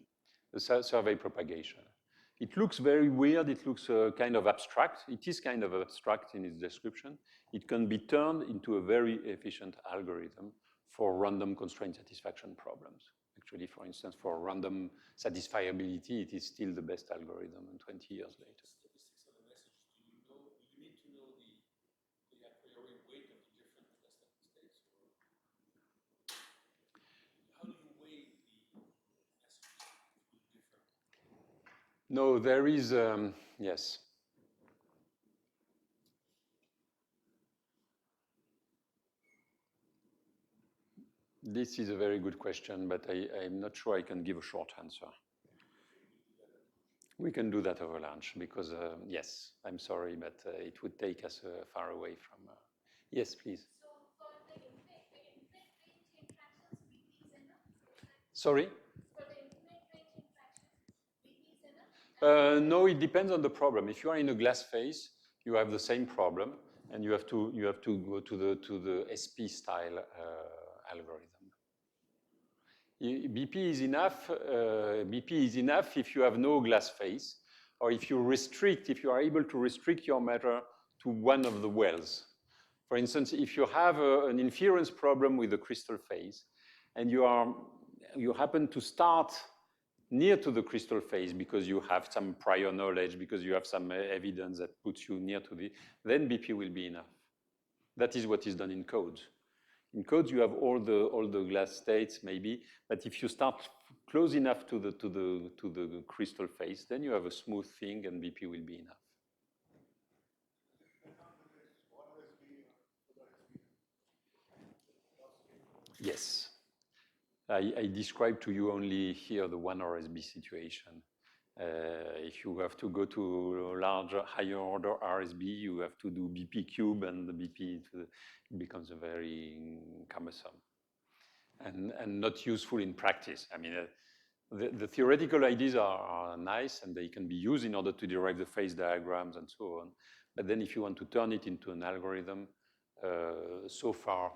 S1: the survey propagation. It looks very weird. It looks kind of abstract. It is kind of abstract in its description. It can be turned into a very efficient algorithm for random constraint satisfaction problems. Actually, for instance, for random satisfiability, it is still the best algorithm 20 years later.
S3: Statistics of the message, do you need to know the a priori weight of the different cluster states? Or how do you weigh the messages different?
S1: No, there is, yes. This is a very good question, but I'm not sure I can give a short answer. We can do that over lunch because, yes, I'm sorry, but it would take us far away from. Yes, please.
S4: So for the infinite range interactions, BP is enough?
S1: Sorry?
S4: For the infinite range interactions, BP is enough?
S1: No, it depends on the problem. If you are in a glass phase, you have the same problem, and you have to go to the SP style algorithm. BP is enough. BP is enough if you have no glass phase, or if you are able to restrict your measure to one of the wells. For instance, if you have an inference problem with the crystal phase, and you happen to start near to the crystal phase because you have some prior knowledge, because you have some evidence that puts you near to then BP will be enough. That is what is done in codes. In codes, you have all the glass states maybe, but if you start close enough to the crystal phase, then you have a smooth thing, and BP will be enough. Yes. I described to you only here the 1 RSB situation. If you have to go to larger, higher order RSB, you have to do BP cube, and the BP becomes very cumbersome and not useful in practice. I mean, the theoretical ideas are nice, and they can be used in order to derive the phase diagrams and so on. But then if you want to turn it into an algorithm, so far,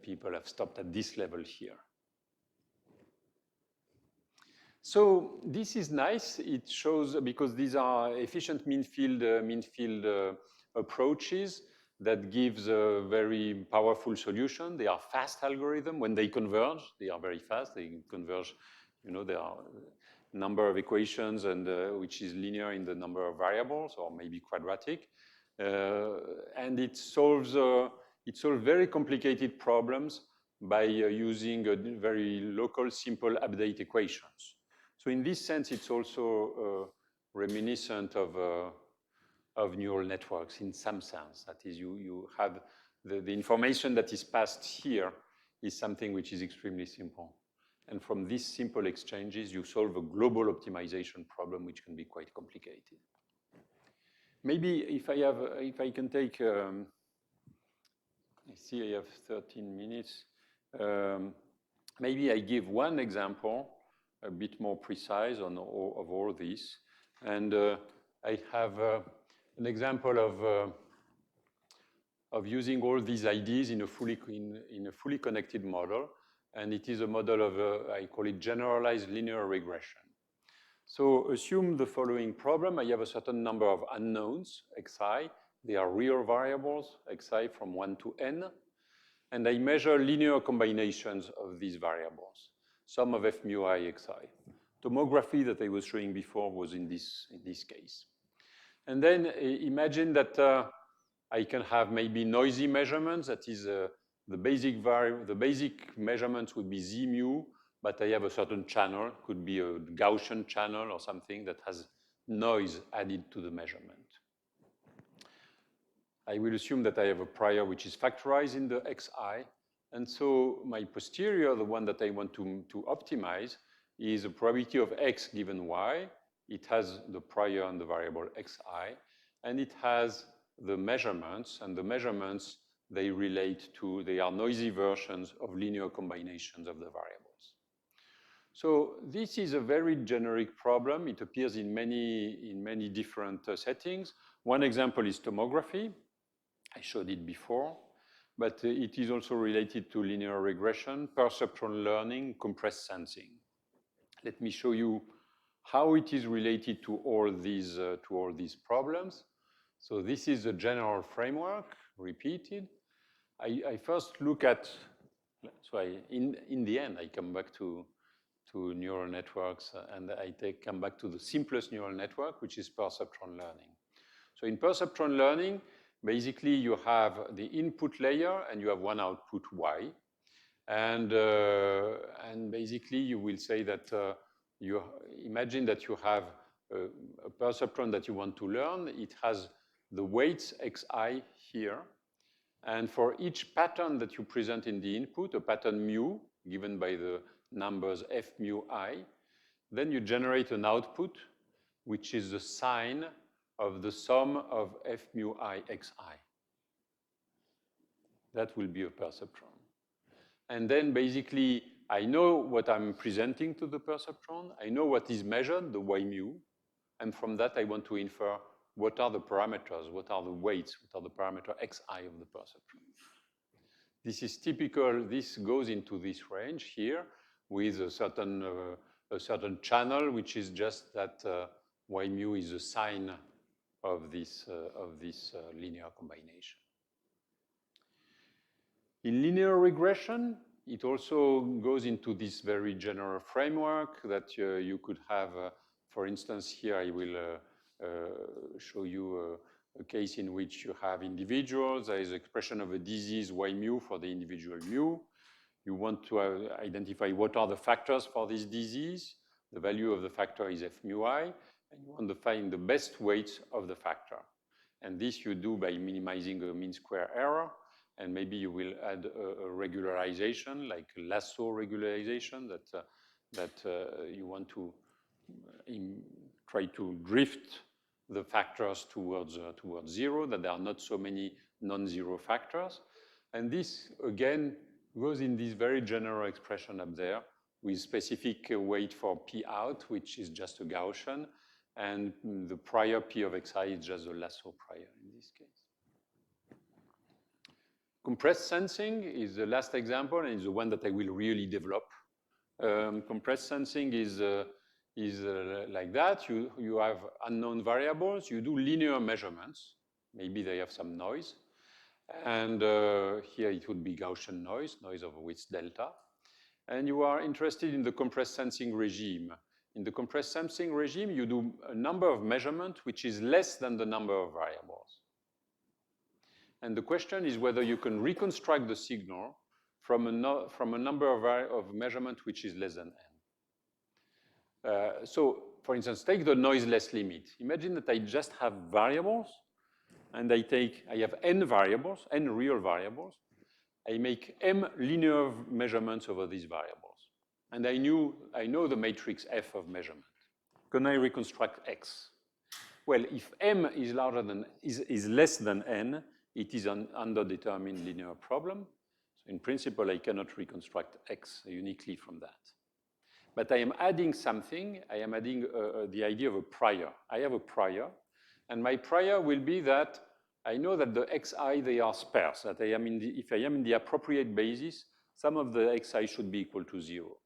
S1: people have stopped at this level here. So this is nice. It shows, because these are efficient mean field approaches that gives a very powerful solution. They are fast algorithms. When they converge, they are very fast. They converge, you know, there are a number of equations, and which is linear in the number of variables, or maybe quadratic. And it solves very complicated problems by using very local, simple update equations. So in this sense, it's also reminiscent of neural networks in some sense. That is, you have the information that is passed here is something which is extremely simple. And from these simple exchanges, you solve a global optimization problem, which can be quite complicated. Maybe if I can take, I see I have 13 minutes. Maybe I give one example, a bit more precise of all this. And I have an example of using all these ideas in a fully connected model. And it is a model of, I call it generalized linear regression. So assume the following problem. I have a certain number of unknowns, xi. They are real variables, xi from 1 to n. And I measure linear combinations of these variables, sum of f mu I xi. Tomography that I was showing before was in this case. And then imagine that I can have maybe noisy measurements. That is, the basic measurements would be z mu, but I have a certain channel, could be a Gaussian channel or something that has noise added to the measurement. I will assume that I have a prior which is factorized in the xi. And so my posterior, the one that I want to optimize, is a probability of x given y. It has the prior and the variable xi. And it has the measurements. And the measurements, they are noisy versions of linear combinations of the variables. So this is a very generic problem. It appears in many different settings. One example is tomography. I showed it before. But it is also related to linear regression, perceptron learning, compressed sensing. Let me show you how it is related to all these problems. So this is the general framework, repeated. I first look at, so in the end, I come back to neural networks, and I come back to the simplest neural network, which is perceptron learning. So in perceptron learning, basically, you have the input layer, and you have one output y. And basically, you will say that you imagine that you have a perceptron that you want to learn. It has the weights xi here. And for each pattern that you present in the input, a pattern mu, given by the numbers f mu I, then you generate an output, which is the sign of the sum of f mu I xi. That will be a perceptron. And then basically, I know what I'm presenting to the perceptron. I know what is measured, the y mu. And from that, I want to infer what are the parameters, what are the weights, what are the parameter xi of the perceptron. This is typical. This goes into this range here with a certain channel, which is just that y mu is a sign of this linear combination. In linear regression, it also goes into this very general framework that you could have. For instance, here I will show you a case in which you have individuals. There is expression of a disease y mu for the individual mu. You want to identify what are the factors for this disease. The value of the factor is f mu I. And you want to find the best weights of the factor. And this you do by minimizing the mean square error. And maybe you will add a regularization, like lasso regularization, that you want to try to drift the factors towards zero, that there are not so many non-zero factors. And this, again, goes in this very general expression up there with specific weight for P out, which is just a Gaussian, and the prior P of xi is just a lasso prior in this case. Compressed sensing is the last example, and is the one that I will really develop. Compressed sensing is like that. You have unknown variables. You do linear measurements. Maybe they have some noise. And here it would be Gaussian noise of width delta. And you are interested in the compressed sensing regime. In the compressed sensing regime, you do a number of measurements which is less than the number of variables. And the question is whether you can reconstruct the signal from a number of measurements which is less than n. So, for instance, take the noiseless limit. Imagine that I just have variables, and I have n variables, n real variables. I make m linear measurements over these variables. And I know the matrix F of measurement. Can I reconstruct X? Well, if m is larger than is less than n, it is an underdetermined linear problem. So in principle, I cannot reconstruct X uniquely from that. But I am adding something. I am adding the idea of a prior. I have a prior, and my prior will be that I know that the xi, they are sparse, that if I am in the appropriate basis, some of the xi should be equal to 0.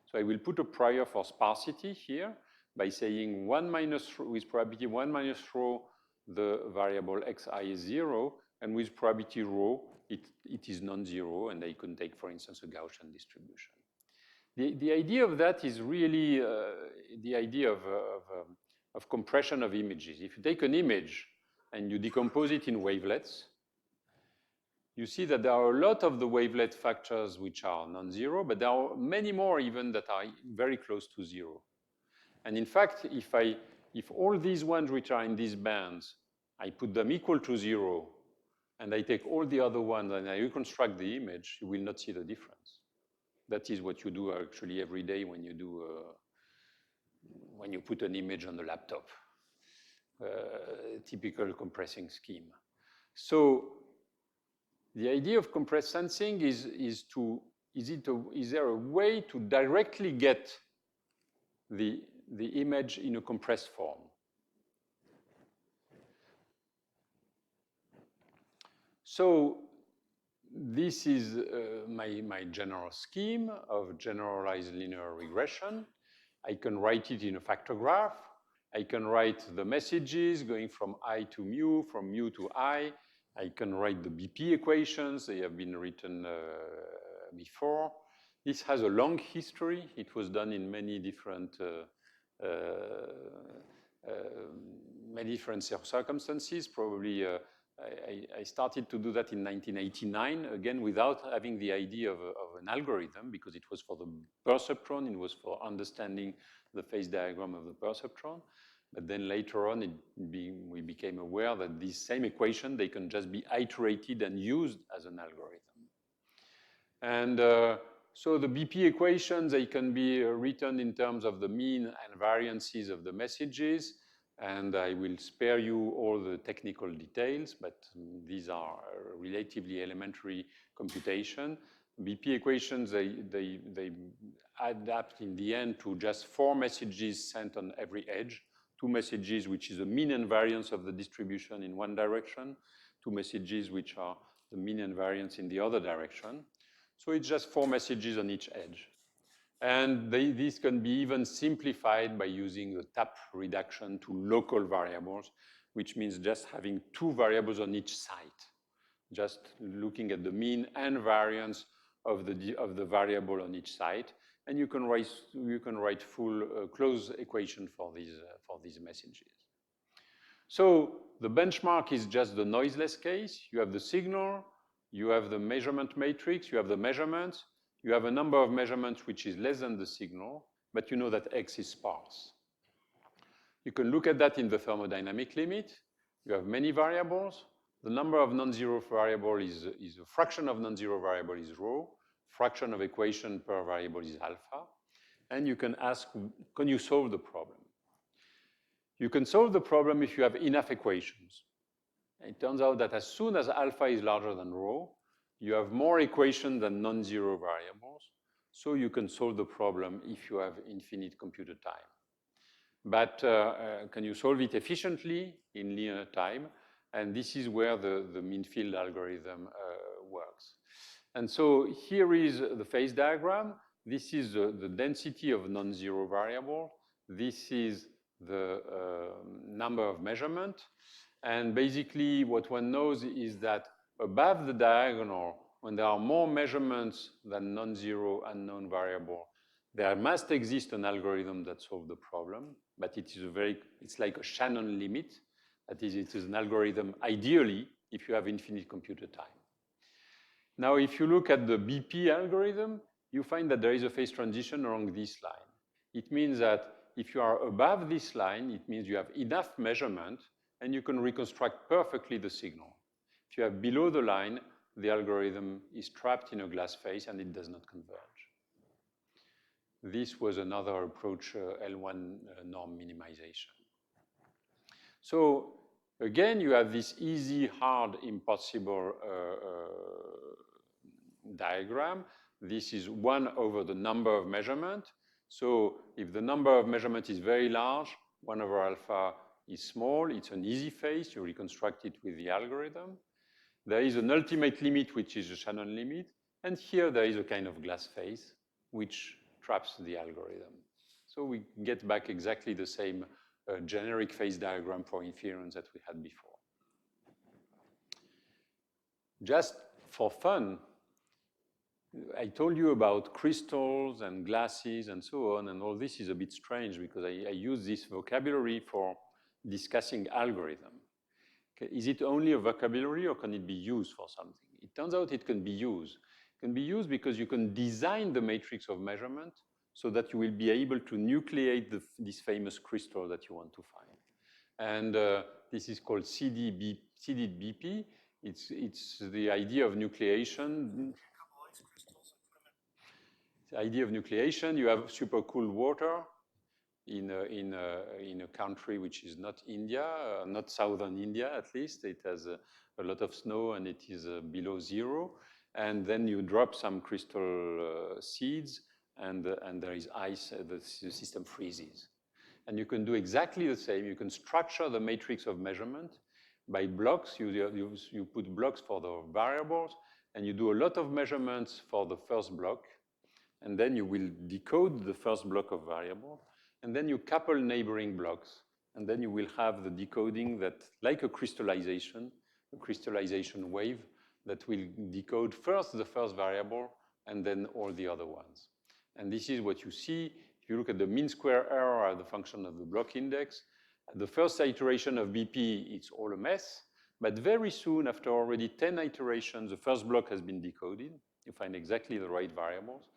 S1: So I will put a prior for sparsity here by saying 1 minus, with probability 1 minus rho, the variable xi is 0, and with probability rho, it is non-zero, and I can take, for instance, a Gaussian distribution. The idea of that is really the idea of compression of images. If you take an image and you decompose it in wavelets, you see that there are a lot of the wavelet factors which are non-zero, but there are many more even that are very close to 0. And in fact, if all these ones which are in these bands, I put them equal to 0, and I take all the other ones and I reconstruct the image, you will not see the difference. That is what you do actually every day when you put an image on the laptop. Typical compressing scheme. So the idea of compressed sensing is there a way to directly get the image in a compressed form? So this is my general scheme of generalized linear regression. I can write it in a factor graph. I can write the messages going from I to mu, from mu to I. I can write the BP equations. They have been written before. This has a long history. It was done in many different circumstances. Probably I started to do that in 1989, again, without having the idea of an algorithm, because it was for the perceptron. It was for understanding the phase diagram of the perceptron. But then later on, we became aware that these same equations, they can just be iterated and used as an algorithm. And so the BP equations, they can be written in terms of the mean and variances of the messages. And I will spare you all the technical details, but these are relatively elementary computation. BP equations, they adapt in the end to just 4 messages sent on every edge. 2 messages, which is the mean and variance of the distribution in one direction. 2 messages, which are the mean and variance in the other direction. So it's just 4 messages on each edge. And these can be even simplified by using the tap reduction to local variables, which means just having 2 variables on each side, just looking at the mean and variance of the variable on each side. And you can write full closed equation for these messages. So the benchmark is just the noiseless case. You have the signal, you have the measurement matrix, you have the measurements, you have a number of measurements which is less than the signal, but you know that X is sparse. You can look at that in the thermodynamic limit. You have many variables. The number of non-zero variable is a fraction of non-zero variable is rho. Fraction of equation per variable is alpha. And you can ask, can you solve the problem? You can solve the problem if you have enough equations. It turns out that as soon as alpha is larger than rho, you have more equations than non-zero variables, so you can solve the problem if you have infinite computed time. But can you solve it efficiently in linear time? And this is where the mean field algorithm works. And so here is the phase diagram. This is the density of non-zero variable. This is the number of measurement. And basically what one knows is that above the diagonal, when there are more measurements than non-zero unknown variable, there must exist an algorithm that solves the problem, but it is it's like a Shannon limit. That is, it is an algorithm ideally if you have infinite computer time. Now, if you look at the BP algorithm, you find that there is a phase transition along this line. It means that if you are above this line, it means you have enough measurement and you can reconstruct perfectly the signal. If you have below the line, the algorithm is trapped in a glass phase and it does not converge. This was another approach, L1 norm minimization. So again, you have this easy, hard, impossible diagram. This is 1 over the number of measurement. So if the number of measurement is very large, 1 over alpha is small. It's an easy phase. You reconstruct it with the algorithm. There is an ultimate limit, which is a Shannon limit. And here there is a kind of glass phase, which traps the algorithm. So we get back exactly the same generic phase diagram for inference that we had before. Just for fun, I told you about crystals and glasses and so on, and all this is a bit strange because I use this vocabulary for discussing algorithm. Okay, is it only a vocabulary or can it be used for something? It turns out it can be used. It can be used because you can design the matrix of measurement so that you will be able to nucleate this famous crystal that you want to find. And this is called seeded BP. It's the idea of nucleation. The idea of nucleation, you have super cool water in a country which is not India, not southern India at least. It has a lot of snow and it is below zero. And then you drop some crystal seeds and there is ice, the system freezes. And you can do exactly the same. You can structure the matrix of measurement by blocks. You put blocks for the variables and you do a lot of measurements for the first block. And then you will decode the first block of variable. And then you couple neighboring blocks. And then you will have the decoding that, like a crystallization wave that will decode first the first variable and then all the other ones. And this is what you see. If you look at the mean square error as the function of the block index, the first iteration of BP, it's all a mess. But very soon, after already 10 iterations, the first block has been decoded. You find exactly the right variables.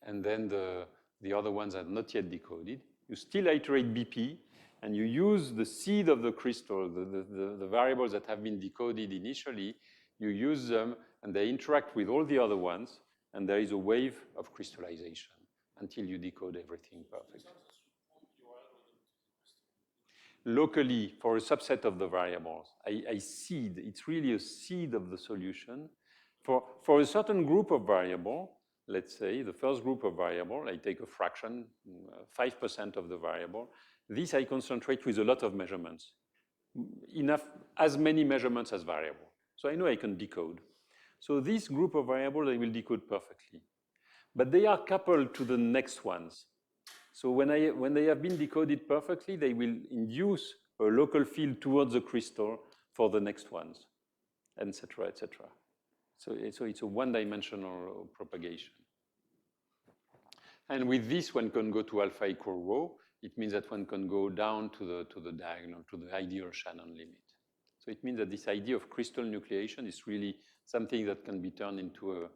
S1: And then the other ones are not yet decoded. You still iterate BP, and you use the seed of the crystal, the variables that have been decoded initially, you use them, and they interact with all the other ones, and there is a wave of crystallization until you decode everything perfectly. Locally, for a subset of the variables, I seed, it's really a seed of the solution. For a certain group of variable, let's say the first group of variable, I take a fraction, 5% of the variable. This I concentrate with a lot of measurements, as many measurements as variable. So I know I can decode. So this group of variables, I will decode perfectly. But they are coupled to the next ones. So when they have been decoded perfectly, they will induce a local field towards the crystal for the next ones, et cetera, et cetera. So it's a one-dimensional propagation. And with this, one can go to alpha equal rho. It means that one can go down to the diagonal, to the ideal Shannon limit. So it means that this idea of crystal nucleation is really something that can be turned into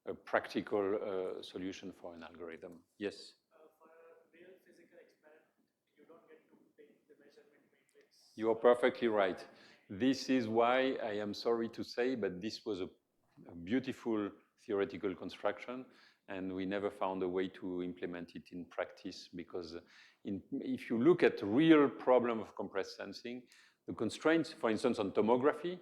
S1: a practical solution for an algorithm. Yes?
S2: For a real physical experiment, you don't get to take the measurement matrix.
S1: You are perfectly right. This is why I am sorry to say, but this was a beautiful theoretical construction. and we never found a way to implement it in practice because if you look at the real problem of compressed sensing, the constraints, for instance, on tomography,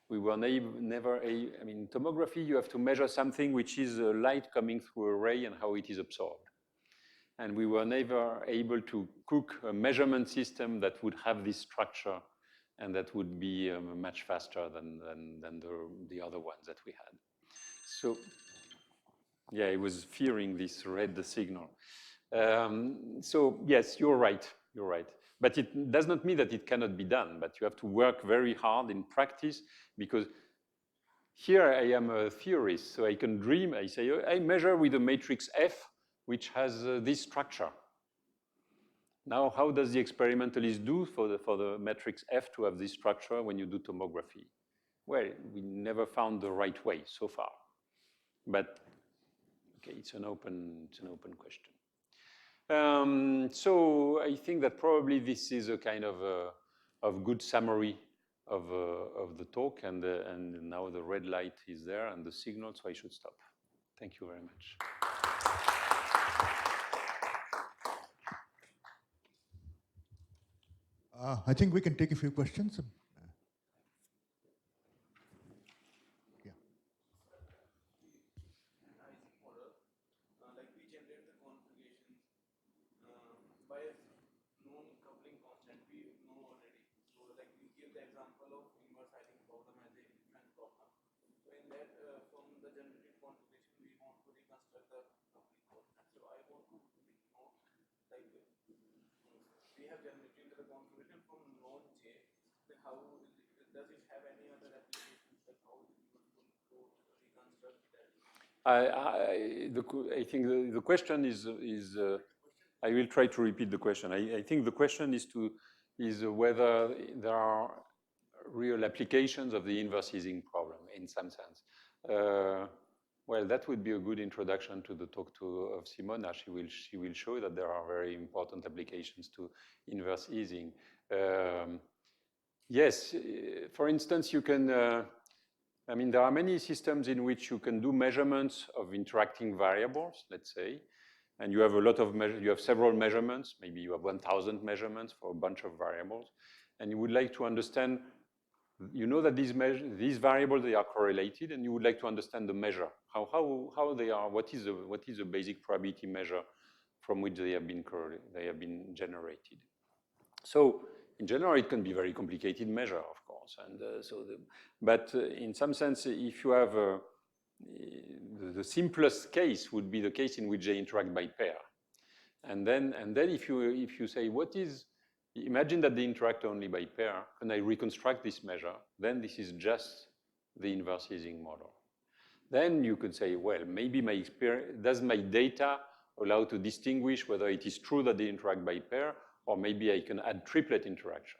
S1: we were never, I mean, tomography, you have to measure something which is light coming through a ray and how it is absorbed. And we were never able to cook a measurement system that would have this structure and that would be much faster than the other ones that we had. So, yeah, I was fearing this red signal. So, yes, you're right, you're right. But it does not mean that it cannot be done, but you have to work very hard in practice because here I am a theorist, so I can dream, I say, I measure with a matrix F, which has this structure. Now, how does the experimentalist do for the matrix F to have this structure when you do tomography? Well, we never found the right way so far. But, okay, it's an open question. So I think that probably this is a kind of good summary of the talk, and now the red light is there and the signal, so I should stop. Thank you very much.
S5: I think we can take a few questions. Yeah.
S2: Like we generate the configurations by a known coupling constant we know already. So like we give the example of inverse Ising problem as a different problem. So in that, from the generated configuration, we want to reconstruct the coupling constant. So I want to know, like we have generated the configuration from node J. How does it have any other applications? Like how is it useful to reconstruct that?
S1: I think the question is I will try to repeat the question. I think the question is whether there are real applications of the inverse Ising problem in some sense. Well, that would be a good introduction to the talk of Simona. She will show that there are very important applications to inverse Ising. Yes, for instance, you can. I mean, there are many systems in which you can do measurements of interacting variables, let's say, and you have you have several measurements. Maybe you have 1,000 measurements for a bunch of variables, and you would like to understand. You know that these variables, they are correlated, and you would like to understand the measure, how they are, what is the basic probability measure from which they have been generated. So in general, it can be a very complicated measure, of course, and but in some sense, if you have the simplest case would be the case in which they interact by pair, and then if you say what is. Imagine that they interact only by pair, and I reconstruct this measure, then this is just the inverse Ising model. Then you could say, well, maybe does my data allow to distinguish whether it is true that they interact by pair, or maybe I can add triplet interaction.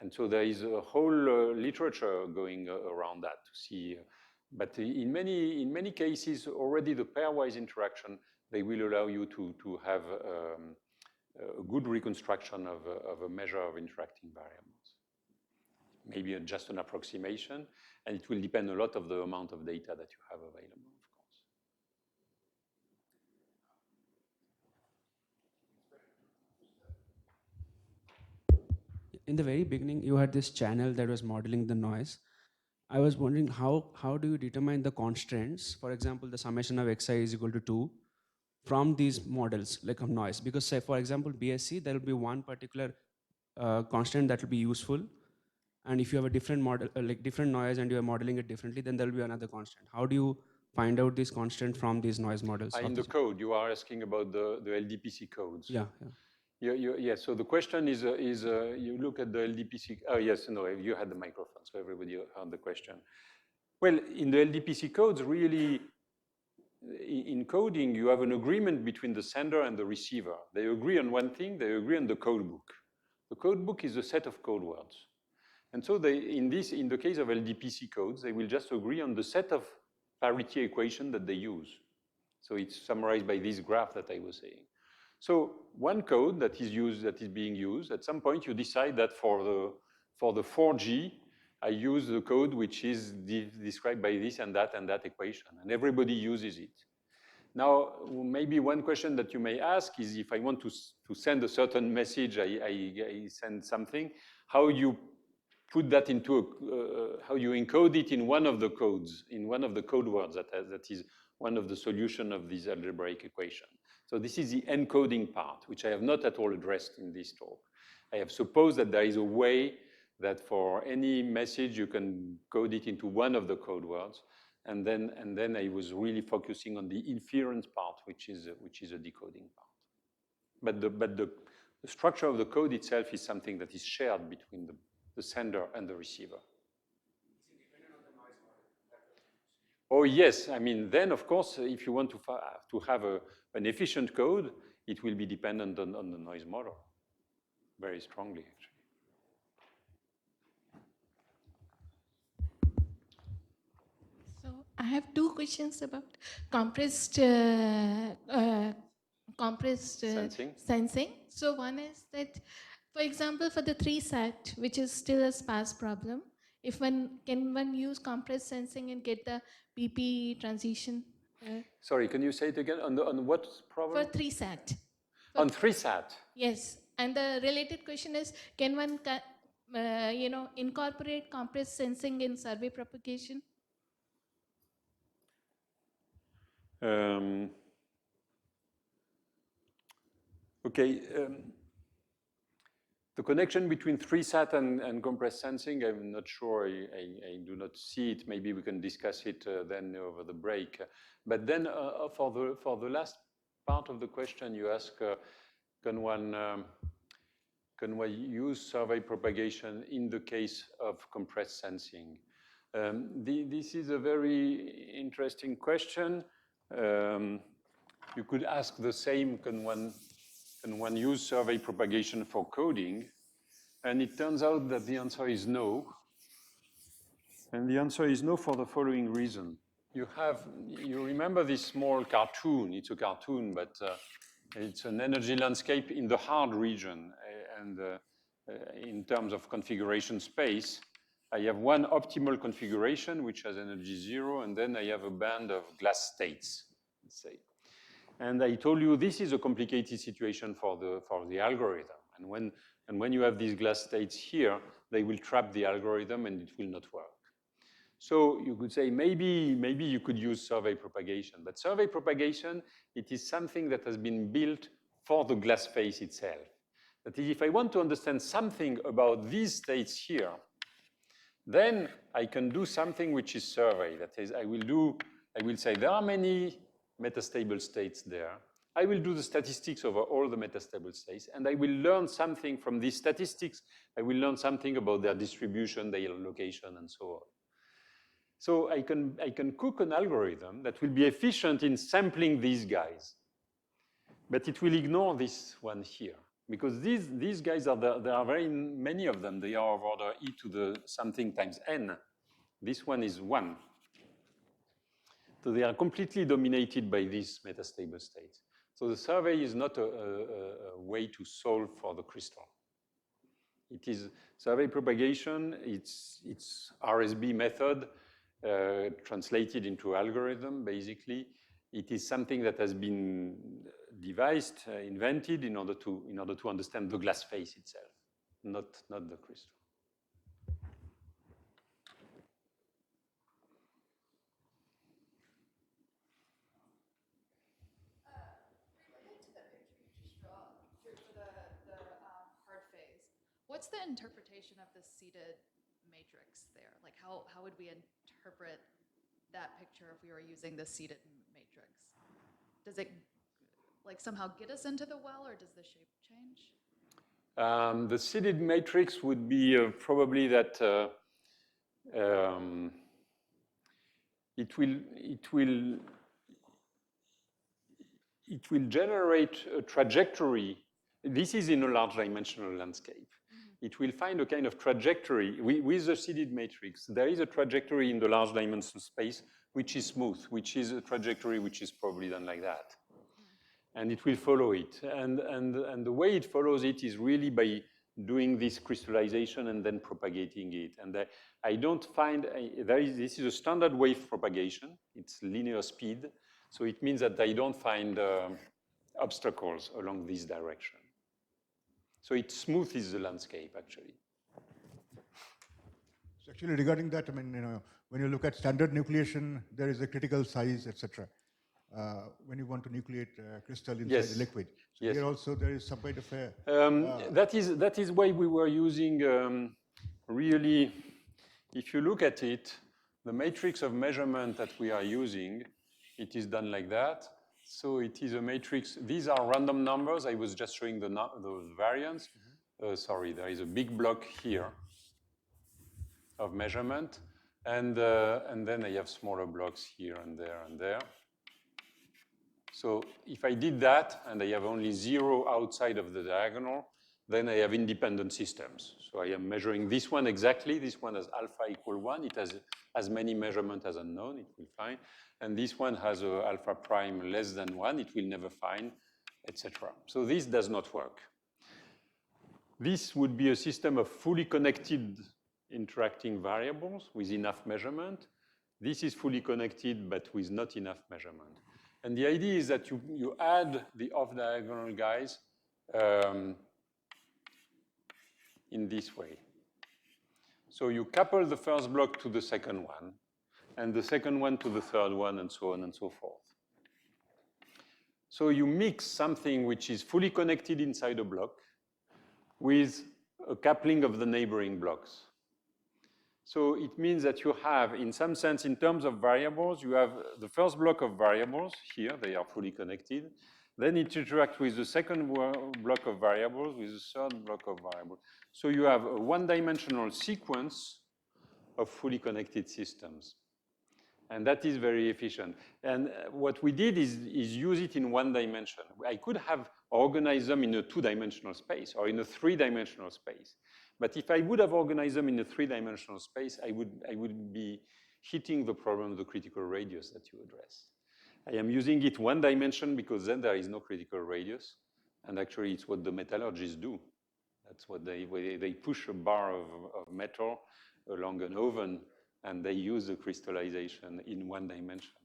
S1: And so there is a whole literature going around that to see, but in many cases, already the pairwise interaction, they will allow you to have a good reconstruction of a measure of interacting variables. Maybe just an approximation, and it will depend a lot of the amount of data that you have available, of course.
S6: In the very beginning, you had this channel that was modeling the noise. I was wondering how do you determine the constraints? For example, the summation of xi is equal to 2. From these models, like of noise, because say, for example, BSC, there will be one particular constant that will be useful. And if you have a different model, like different noise and you are modeling it differently, then there will be another constant. How do you find out this constant from these noise models?
S1: In the code, you are asking about the LDPC codes.
S6: Yeah.
S1: Yeah, so the question is you look at the LDPC, oh yes, no, you had the microphone, so everybody heard the question. Well, in the LDPC codes, really, in coding, you have an agreement between the sender and the receiver. They agree on one thing, they agree on the code book. The code book is a set of code words. And so in the case of LDPC codes, they will just agree on the set of parity equation that they use. So it's summarized by this graph that I was saying. So one code that is being used, at some point you decide that for the 4G, I use the code which is described by this and that equation, and everybody uses it. Now, maybe one question that you may ask is if I want to send a certain message, I send something, how you put that into how you encode it in one of the codes, in one of the code words that is one of the solution of this algebraic equation. So this is the encoding part, which I have not at all addressed in this talk. I have supposed that there is a way that for any message you can code it into one of the code words, and then I was really focusing on the inference part, which is a decoding part. But the structure of the code itself is something that is shared between the sender and the receiver. Oh yes, I mean, then of course, if you want to have an efficient code, it will be dependent on the noise model, very strongly actually.
S7: So I have two questions about compressed sensing. So one is that, for example, for the 3-sat, which is still a sparse problem, can one use compressed sensing and get the PP transition?
S1: Sorry, can you say it again? On what problem?
S7: For 3-sat.
S1: On 3-sat?
S7: Yes. And the related question is, can one incorporate compressed sensing in survey propagation?
S1: Okay. The connection between 3-sat and compressed sensing, I'm not sure. I do not see it. Maybe we can discuss it then over the break. But then for the last part of the question, you ask, can one use survey propagation in the case of compressed sensing? This is a very interesting question. You could ask the same, can one use survey propagation for coding? And it turns out that the answer is no. And the answer is no for the following reason. You remember this small cartoon? It's a cartoon, but it's an energy landscape in the hard region. And in terms of configuration space, I have one optimal configuration, which has energy 0, and then I have a band of glass states, let's say. And I told you this is a complicated situation for the algorithm. And when you have these glass states here, they will trap the algorithm and it will not work. So you could say maybe you could use survey propagation. But survey propagation, it is something that has been built for the glass phase itself. That is, if I want to understand something about these states here, then I can do something which is survey. That is, I will say there are many metastable states there. I will do the statistics over all the metastable states, and I will learn something from these statistics. I will learn something about their distribution, their location, and so on. So I can cook an algorithm that will be efficient in sampling these guys, but it will ignore this one here, because these guys there are very many of them. They are of order e to the something times n. This one is 1. So they are completely dominated by these metastable states. So the survey is not a way to solve for the crystal. It is survey propagation, it's RSB method translated into algorithm, basically. It is something that has been devised, invented in order to understand the glass phase itself, not the crystal.
S8: What's the interpretation of the seated matrix there? Like how would we interpret that picture if we were using the seated matrix? Does it like somehow get us into the well, or does the shape change?
S1: The seated matrix would be probably that it will generate a trajectory. This is in a large dimensional landscape. It will find a kind of trajectory. With the seeded matrix, there is a trajectory in the large dimensional space which is smooth, which is a trajectory which is probably done like that. And it will follow it. And the way it follows it is really by doing this crystallization and then propagating it. And I don't find, this is a standard wave propagation. It's linear speed. So it means that I don't find obstacles along this direction. So it smoothes the landscape, actually.
S5: So actually, regarding that, I mean, when you look at standard nucleation, there is a critical size, etc. When you want to nucleate crystal inside the liquid. So here also there is some kind of a...
S1: that is why we were using really, if you look at it, the matrix of measurement that we are using, it is done like that. So it is a matrix. These are random numbers. I was just showing the variance. Sorry, there is a big block here of measurement. And then I have smaller blocks here and there and there. So if I did that, and I have only 0 outside of the diagonal, then I have independent systems. So I am measuring this one exactly. This one has alpha equal 1. It has as many measurements as unknown. It will find. And this one has a alpha prime less than 1. It will never find, etc. So this does not work. This would be a system of fully connected interacting variables with enough measurement. This is fully connected, but with not enough measurement. And the idea is that you add the off-diagonal guys in this way. So you couple the first block to the second one, and the second one to the third one, and so on and so forth. So you mix something which is fully connected inside a block with a coupling of the neighboring blocks. So it means that you have, in some sense, in terms of variables, you have the first block of variables here, they are fully connected. Then it interacts with the second block of variables, with the third block of variables. So you have a one-dimensional sequence of fully connected systems. And that is very efficient. And what we did is use it in one dimension. I could have organized them in a two-dimensional space or in a three-dimensional space. But if I would have organized them in a three-dimensional space, I would be hitting the problem of the critical radius that you address. I am using it one dimension because then there is no critical radius. And actually, it's what the metallurgists do. That's what they push a bar of metal along an oven, and they use the crystallization in one dimension.